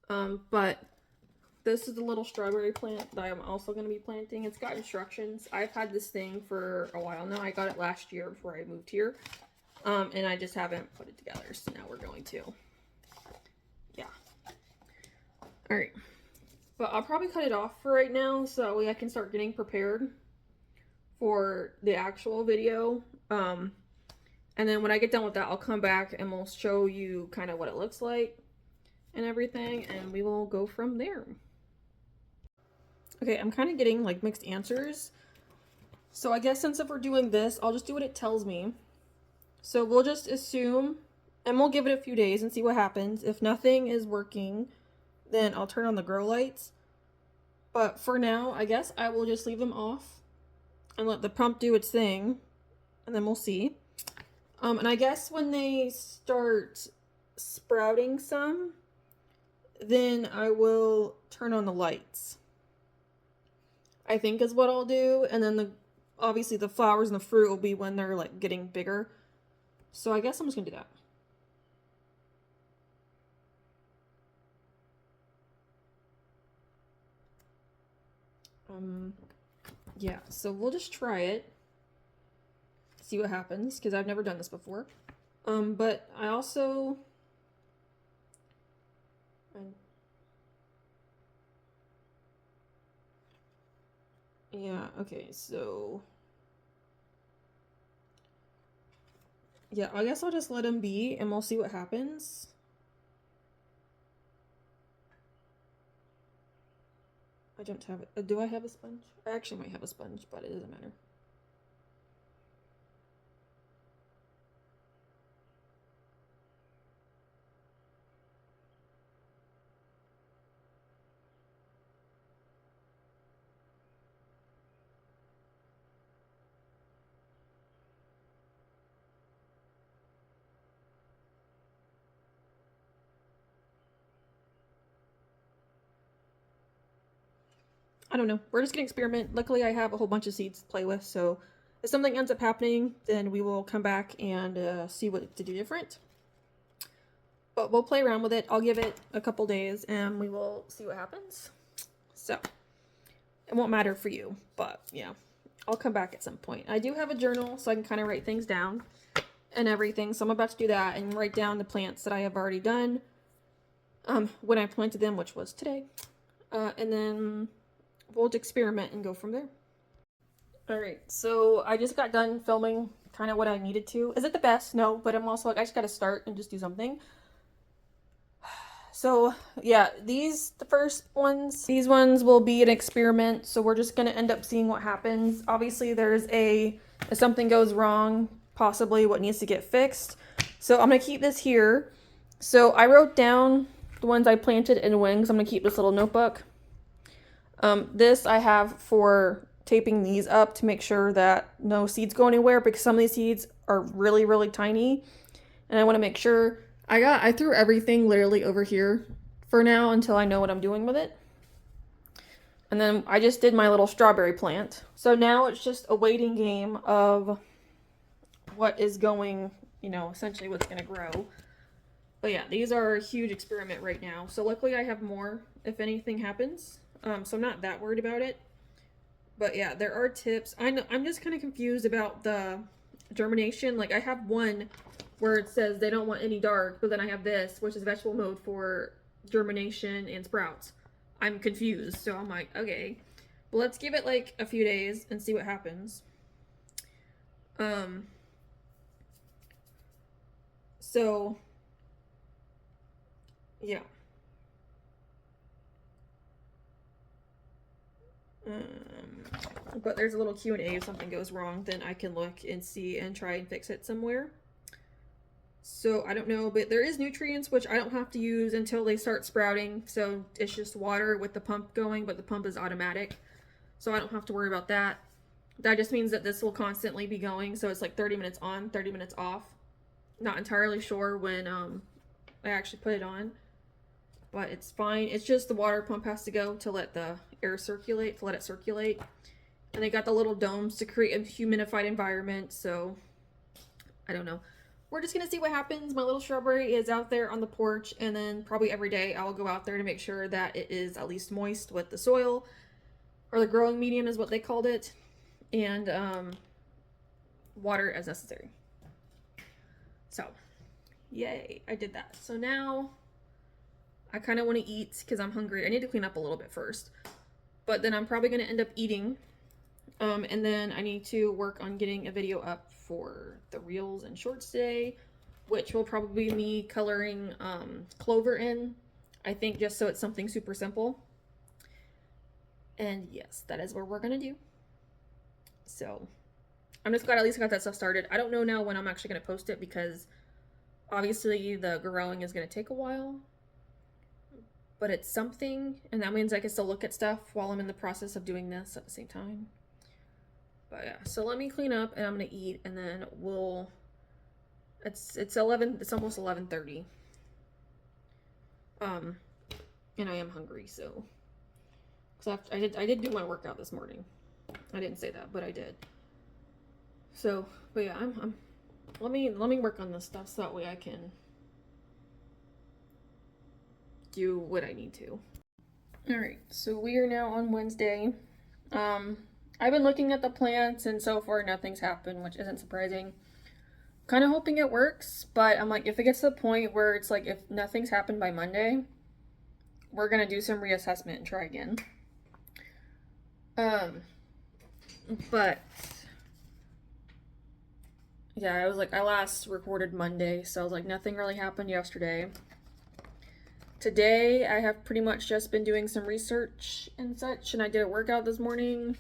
But this is the little strawberry plant that I'm also going to be planting. It's got instructions. I've had this thing for a while now. I got it last year before I moved here. And I just haven't put it together. So now we're going to. Yeah. Alright. But I'll probably cut it off for right now, so that way I can start getting prepared for the actual video. And then when I get done with that, I'll come back and we'll show you kind of what it looks like and everything, and we will go from there. Okay, I'm kind of getting like mixed answers. So I guess since if we're doing this, I'll just do what it tells me. So we'll just assume, and we'll give it a few days and see what happens. If nothing is working, then I'll turn on the grow lights. But for now, I guess I will just leave them off and let the pump do its thing, and then we'll see. And I guess when they start sprouting some, then I will turn on the lights, I think is what I'll do. And then obviously the flowers and the fruit will be when they're like getting bigger. So I guess I'm just gonna do that. Yeah, so we'll just try it, see what happens, because I've never done this before. But I also Yeah, okay, so yeah, I guess I'll just let them be and we'll see what happens. I don't have it. Do I have a sponge? I actually might have a sponge, but it doesn't matter. I don't know. We're just gonna experiment. Luckily, I have a whole bunch of seeds to play with, so if something ends up happening, then we will come back and see what to do different. But we'll play around with it. I'll give it a couple days and we will see what happens. So, it won't matter for you, but yeah, I'll come back at some point. I do have a journal so I can kind of write things down and everything. So I'm about to do that and write down the plants that I have already done when I planted them, which was today. And then we'll experiment and go from there. Alright, so I just got done filming kind of what I needed to. Is it the best? No, but I'm also like, I just gotta start and just do something. So yeah, the first ones, these ones will be an experiment. So we're just gonna end up seeing what happens. Obviously there's if something goes wrong, possibly what needs to get fixed. So I'm gonna keep this here. So I wrote down the ones I planted in wings. I'm gonna keep this little notebook. This I have for taping these up to make sure that no seeds go anywhere, because some of these seeds are really, really tiny. And I wanna make sure I threw everything literally over here for now until I know what I'm doing with it. And then I just did my little strawberry plant. So now it's just a waiting game of what is going, essentially what's going to grow. But yeah, these are a huge experiment right now. So luckily I have more if anything happens. So I'm not that worried about it. But yeah, there are tips. I'm just kind of confused about the germination. Like I have one where it says they don't want any dark, but then I have this, which is vegetable mode for germination and sprouts. I'm confused, so I'm like, okay. But let's give it like a few days and see what happens. So yeah. But there's a little Q&A. If something goes wrong, then I can look and see and try and fix it somewhere. So I don't know, but there is nutrients which I don't have to use until they start sprouting. So it's just water with the pump going, but the pump is automatic. So I don't have to worry about that. That just means that this will constantly be going. So it's like 30 minutes on, 30 minutes off. Not entirely sure when I actually put it on, but it's fine. It's just the water pump has to go to let the air circulate, to let it circulate. And they got the little domes to create a humidified environment. So I don't know. We're just gonna see what happens. My little shrubbery is out there on the porch, and then probably every day I'll go out there to make sure that it is at least moist with the soil, or the growing medium is what they called it, and water as necessary. So yay, I did that. So now I kind of want to eat because I'm hungry. I need to clean up a little bit first, but then I'm probably going to end up eating, and then I need to work on getting a video up for the reels and shorts today, which will probably be me coloring clover in, I think, just so it's something super simple. And yes, that is what we're gonna do. So I'm just glad at least I got that stuff started. I don't know now when I'm actually gonna post it, because obviously the growing is gonna take a while, but it's something, and that means I can still look at stuff while I'm in the process of doing this at the same time. But yeah, so let me clean up and I'm gonna eat, and then it's almost 11:30. And I am hungry, so I did do my workout this morning. I didn't say that, but I did. So, but yeah, let me work on this stuff so that way I can do what I need to. All right, so we are now on Wednesday. I've been looking at the plants, and so far nothing's happened, which isn't surprising. Kind of hoping it works, but I'm like, if it gets to the point where it's like, if nothing's happened by Monday, we're gonna do some reassessment and try again. But yeah, I was like, I last recorded Monday, so I was like, nothing really happened yesterday. Today, I have pretty much just been doing some research and such, and I did a workout this morning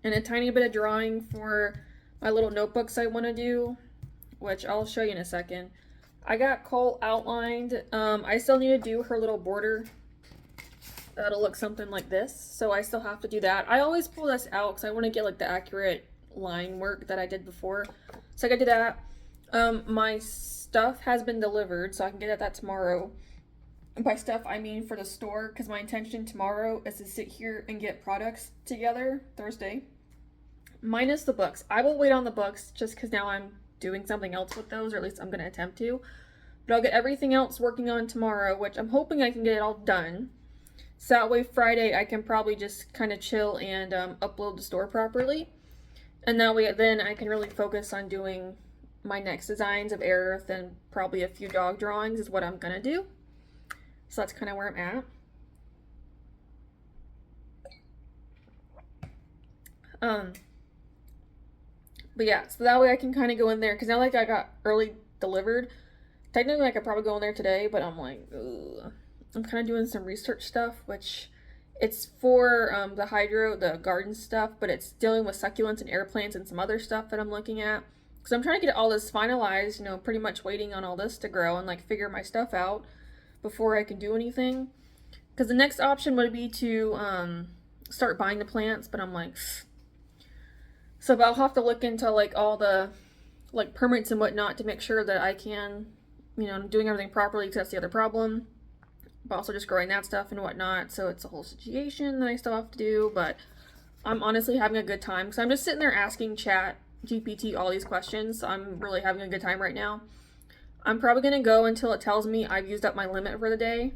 and a tiny bit of drawing for my little notebooks I want to do, which I'll show you in a second. I got Cole outlined. I still need to do her little border. That'll look something like this, so I still have to do that. I always pull this out because I want to get like the accurate line work that I did before. So I gotta do that. My stuff has been delivered, so I can get at that tomorrow. And by stuff, I mean for the store, because my intention tomorrow is to sit here and get products together Thursday. Minus the books. I will wait on the books just because now I'm doing something else with those, or at least I'm going to attempt to. But I'll get everything else working on tomorrow, which I'm hoping I can get it all done. So that way Friday I can probably just kind of chill and upload the store properly. And that way then I can really focus on doing my next designs of Aerith and probably a few dog drawings is what I'm going to do. So that's kind of where I'm at. But yeah, so that way I can kind of go in there, because now like I got early delivered. Technically I could probably go in there today, but I'm like, ugh. I'm kind of doing some research stuff, which it's for the garden stuff, but it's dealing with succulents and airplanes and some other stuff that I'm looking at. Because I'm trying to get all this finalized, you know, pretty much waiting on all this to grow and like figure my stuff out before I can do anything. Because the next option would be to start buying the plants, but I'm like, so but I'll have to look into like all the like permits and whatnot to make sure that I can, you know, I'm doing everything properly, because that's the other problem. But also just growing that stuff and whatnot, so it's a whole situation that I still have to do. But I'm honestly having a good time, because I'm just sitting there asking Chat GPT all these questions, so I'm really having a good time right now. I'm probably going to go until it tells me I've used up my limit for the day,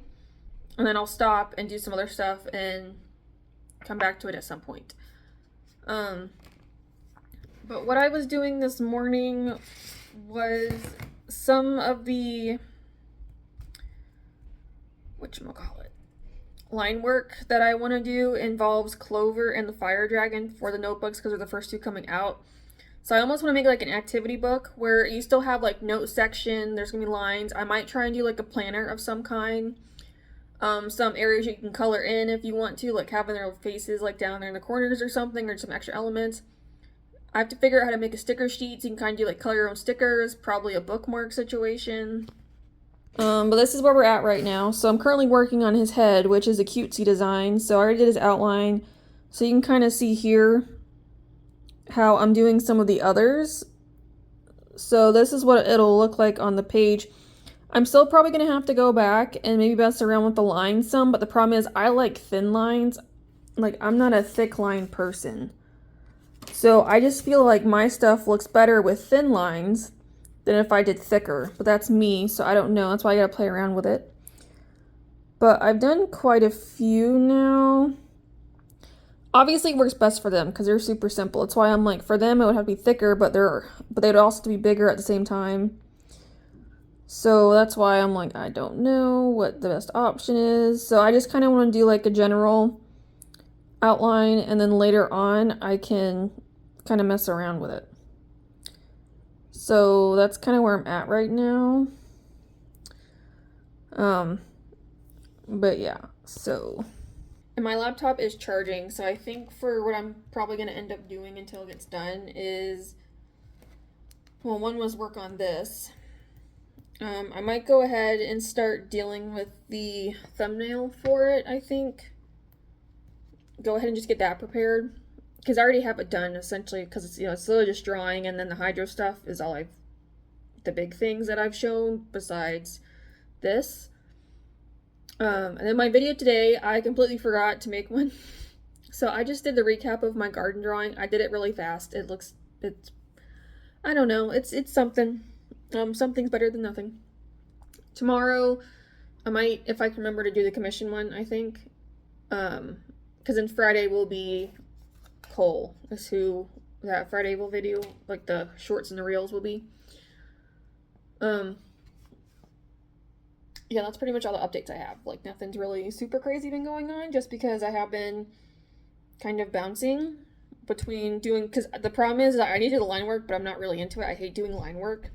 and then I'll stop and do some other stuff and come back to it at some point. But what I was doing this morning was some of the whatchamacallit, line work that I want to do involves Clover and the Fire Dragon for the notebooks, because they're the first two coming out. So I almost want to make like an activity book where you still have like note section, there's gonna be lines. I might try and do like a planner of some kind. Some areas you can color in if you want to, like having their faces like down there in the corners or something, or some extra elements. I have to figure out how to make a sticker sheet so you can kind of do like color your own stickers, probably a bookmark situation. But this is where we're at right now. So I'm currently working on his head, which is a cutesy design. So I already did his outline. So you can kind of see here how I'm doing some of the others. So this is what it'll look like on the page. I'm still probably going to have to go back and maybe mess around with the lines some, but the problem is I like thin lines. Like, I'm not a thick line person. So I just feel like my stuff looks better with thin lines than if I did thicker. But that's me, so I don't know. That's why I gotta play around with it. But I've done quite a few now. Obviously it works best for them because they're super simple. That's why I'm like, for them it would have to be thicker, but they'd also have to be bigger at the same time. So that's why I'm like, I don't know what the best option is. So I just kind of want to do like a general outline, and then later on I can kind of mess around with it. So that's kind of where I'm at right now. But yeah, so. And my laptop is charging, so I think for what I'm probably going to end up doing until it gets done is, well, one was work on this. I might go ahead and start dealing with the thumbnail for it, I think. Go ahead and just get that prepared, because I already have it done essentially, because it's, you know, it's literally just drawing, and then the hydro stuff is all the big things that I've shown besides this. And then my video today, I completely forgot to make one. So I just did the recap of my garden drawing. I did it really fast. It's I don't know, it's something. Something's better than nothing. Tomorrow, I might, if I can remember, to do the commission one, I think. Because then Friday will be Cole, is who that Friday will video, like the shorts and the reels will be. Yeah, that's pretty much all the updates I have. Like, nothing's really super crazy been going on, just because I have been kind of bouncing. between doing, because the problem is that I need to do the line work, but I'm not really into it. I hate doing line work.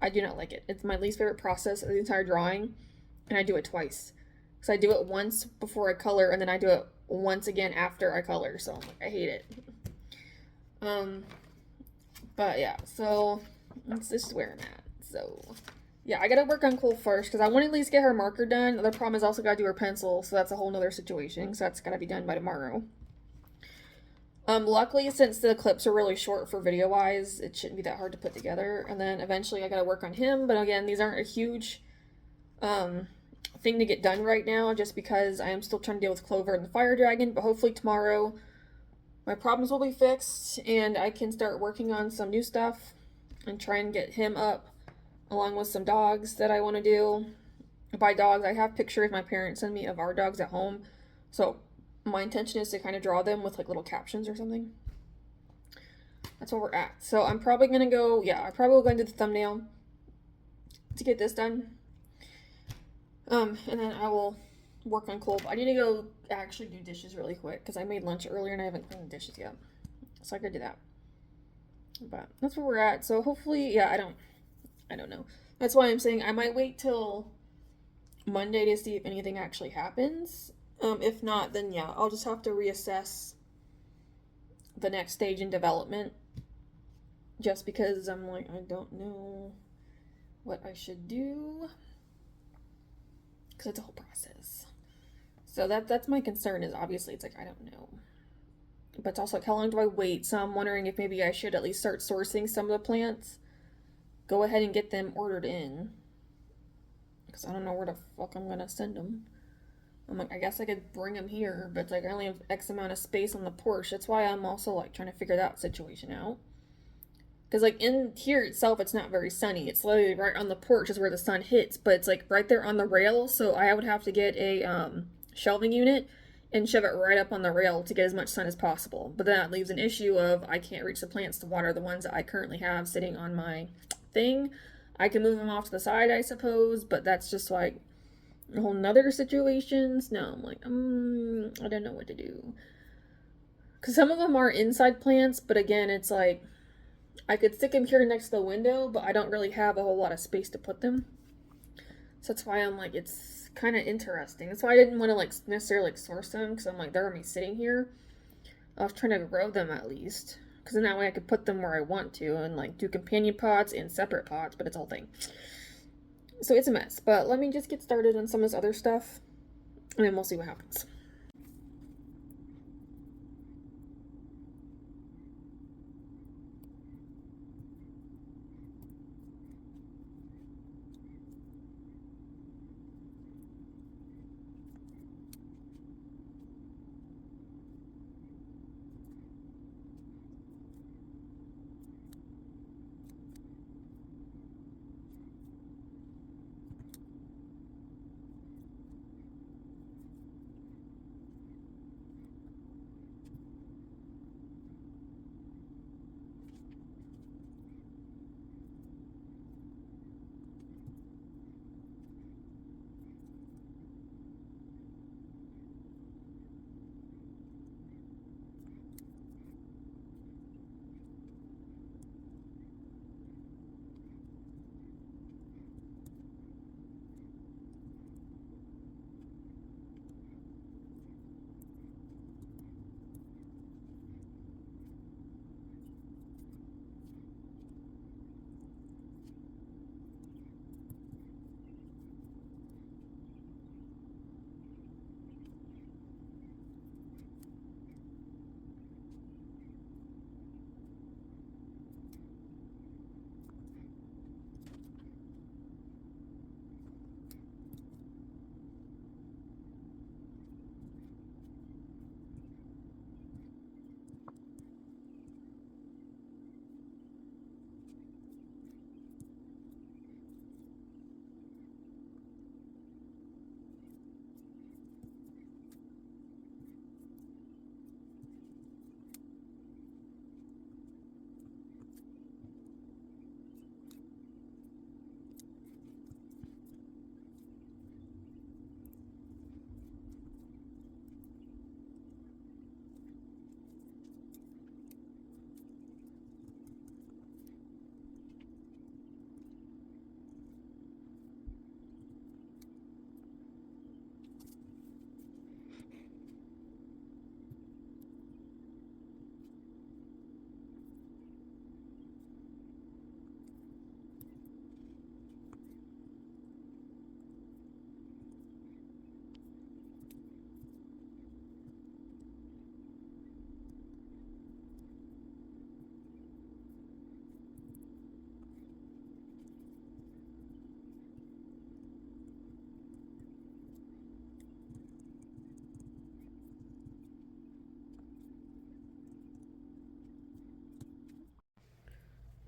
I do not like it. It's my least favorite process of the entire drawing, and I do it twice. So I do it once before I color, and then I do it once again after I color. So I'm like, I hate it. But yeah, so this is where I'm at. So yeah, I gotta work on Cole first because I want to at least get her marker done. The other problem is I also gotta do her pencil, so that's a whole nother situation. So that's gotta be done by tomorrow. Luckily, since the clips are really short for video wise, it shouldn't be that hard to put together. And then eventually I gotta work on him, but again, these aren't a huge thing to get done right now just because I am still trying to deal with Clover and the Fire Dragon, but hopefully tomorrow my problems will be fixed and I can start working on some new stuff and try and get him up along with some dogs that I want to do. By dogs, I have pictures my parents send me of our dogs at home, so my intention is to kind of draw them with like little captions or something. That's where we're at. So I'm probably gonna go, yeah, I probably will go into the thumbnail to get this done. And then I will work on Cole. I need to go actually do dishes really quick because I made lunch earlier and I haven't cleaned the dishes yet. So I could do that. But that's where we're at. So hopefully, yeah, I don't know. That's why I'm saying I might wait till Monday to see if anything actually happens. If not, then yeah, I'll just have to reassess the next stage in development. Just because I'm like, I don't know what I should do. Because it's a whole process. So that's my concern is obviously it's like, I don't know. But it's also like, how long do I wait? So I'm wondering if maybe I should at least start sourcing some of the plants. Go ahead and get them ordered in. Because I don't know where the fuck I'm going to send them. I'm like, I guess I could bring them here, but it's like I only have X amount of space on the porch. That's why I'm also like trying to figure that situation out. Because like in here itself, it's not very sunny. It's literally right on the porch is where the sun hits, but it's like right there on the rail. So I would have to get a shelving unit and shove it right up on the rail to get as much sun as possible. But that leaves an issue of I can't reach the plants to water the ones that I currently have sitting on my thing. I can move them off to the side, I suppose, but that's just like a whole nother situations. No, I'm like, I don't know what to do. Because some of them are inside plants, but again, it's like, I could stick them here next to the window, but I don't really have a whole lot of space to put them. So that's why I'm like, it's kind of interesting. That's why I didn't want to like necessarily like source them, because I'm like, they're gonna be sitting here. I was trying to grow them at least, because then that way I could put them where I want to and like do companion pots and separate pots, but it's a whole thing. So it's a mess, but let me just get started on some of this other stuff, and then we'll see what happens.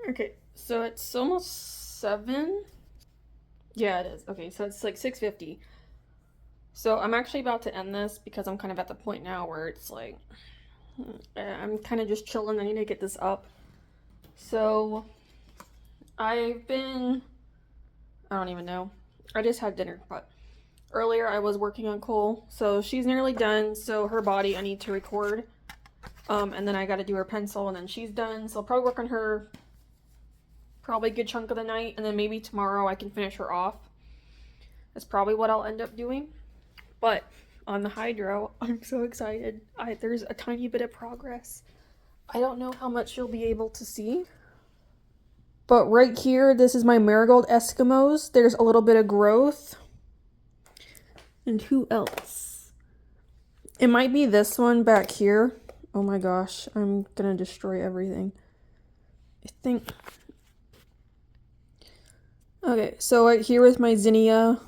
Okay, so it's almost 7. Yeah, it is. Okay, so it's like 6:50. So I'm actually about to end this because I'm kind of at the point now where it's like I'm kind of just chilling. I need to get this up. So I don't even know. I just had dinner, but earlier I was working on Cole. So she's nearly done. So her body I need to record. And then I got to do her pencil, and then she's done. So I'll probably work on her probably a good chunk of the night, and then maybe tomorrow I can finish her off. That's probably what I'll end up doing. But on the hydro, I'm so excited. There's a tiny bit of progress. I don't know how much you'll be able to see. But right here, this is my Marigold Eskimos. There's a little bit of growth. And who else? It might be this one back here. Oh my gosh, I'm gonna destroy everything. I think... Okay, so right here is my Zinnia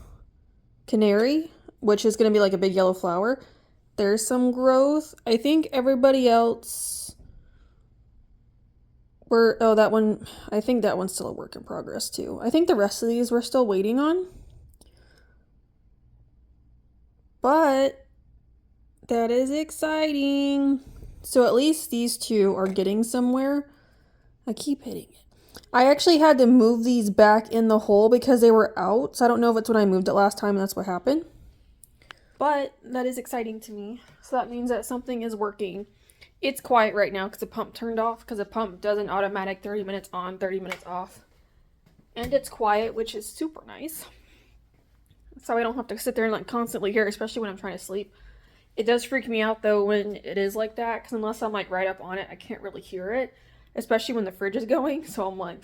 Canary, which is going to be like a big yellow flower. There's some growth. I think everybody else oh, that one, I think that one's still a work in progress too. I think the rest of these we're still waiting on. But that is exciting. So at least these two are getting somewhere. I keep hitting it. I actually had to move these back in the hole because they were out. So I don't know if it's when I moved it last time and that's what happened. But that is exciting to me. So that means that something is working. It's quiet right now because the pump turned off, because the pump does an automatic 30 minutes on, 30 minutes off. And it's quiet, which is super nice. So I don't have to sit there and like constantly hear it, especially when I'm trying to sleep. It does freak me out though when it is like that, because unless I'm like right up on it, I can't really hear it. Especially when the fridge is going, so I'm like,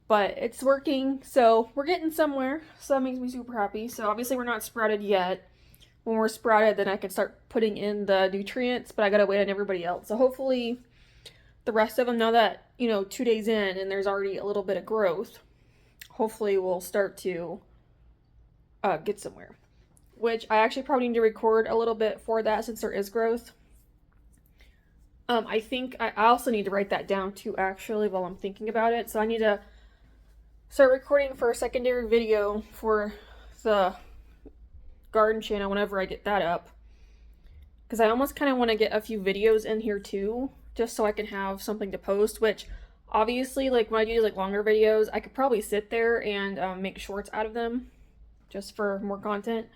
but it's working, so we're getting somewhere, so that makes me super happy. So obviously we're not sprouted yet. When we're sprouted, then I can start putting in the nutrients, but I gotta wait on everybody else. So hopefully the rest of them, now that, 2 days in and there's already a little bit of growth, hopefully we'll start to get somewhere. Which I actually probably need to record a little bit for that since there is growth. I think I also need to write that down too, actually, while I'm thinking about it. So I need to start recording for a secondary video for the garden channel whenever I get that up. Because I almost kind of want to get a few videos in here too, just so I can have something to post, which obviously, like when I do like longer videos, I could probably sit there and make shorts out of them just for more content.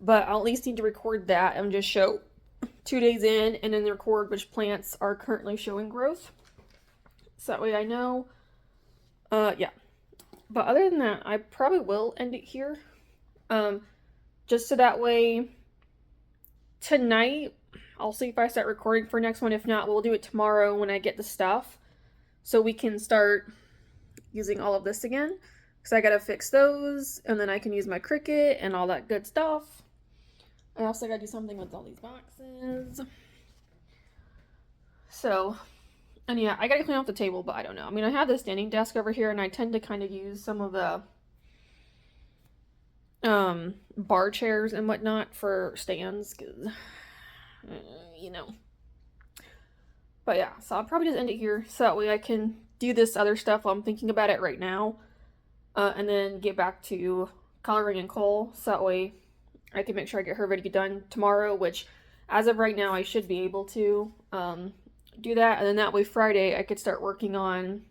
But I'll at least need to record that and just show 2 days in, and then record which plants are currently showing growth. So that way I know. Yeah. But other than that, I probably will end it here. Just so that way tonight, I'll see if I start recording for next one. If not, we'll do it tomorrow when I get the stuff. So we can start using all of this again. Because I gotta fix those, and then I can use my Cricut and all that good stuff. I also gotta do something with all these boxes. So, and yeah, I gotta clean off the table, but I don't know. I mean, I have this standing desk over here, and I tend to kind of use some of the bar chairs and whatnot for stands, because, But yeah, so I'll probably just end it here, so that way I can do this other stuff while I'm thinking about it right now, and then get back to coloring and Cole, so that way I can make sure I get her ready to get done tomorrow, which as of right now I should be able to do that, and then that way Friday I could start working on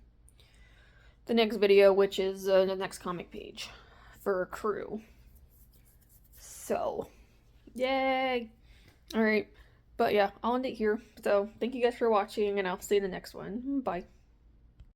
the next video, which is the next comic page for Crew. So, yay! Alright, but yeah, I'll end it here. So, thank you guys for watching, and I'll see you in the next one. Bye.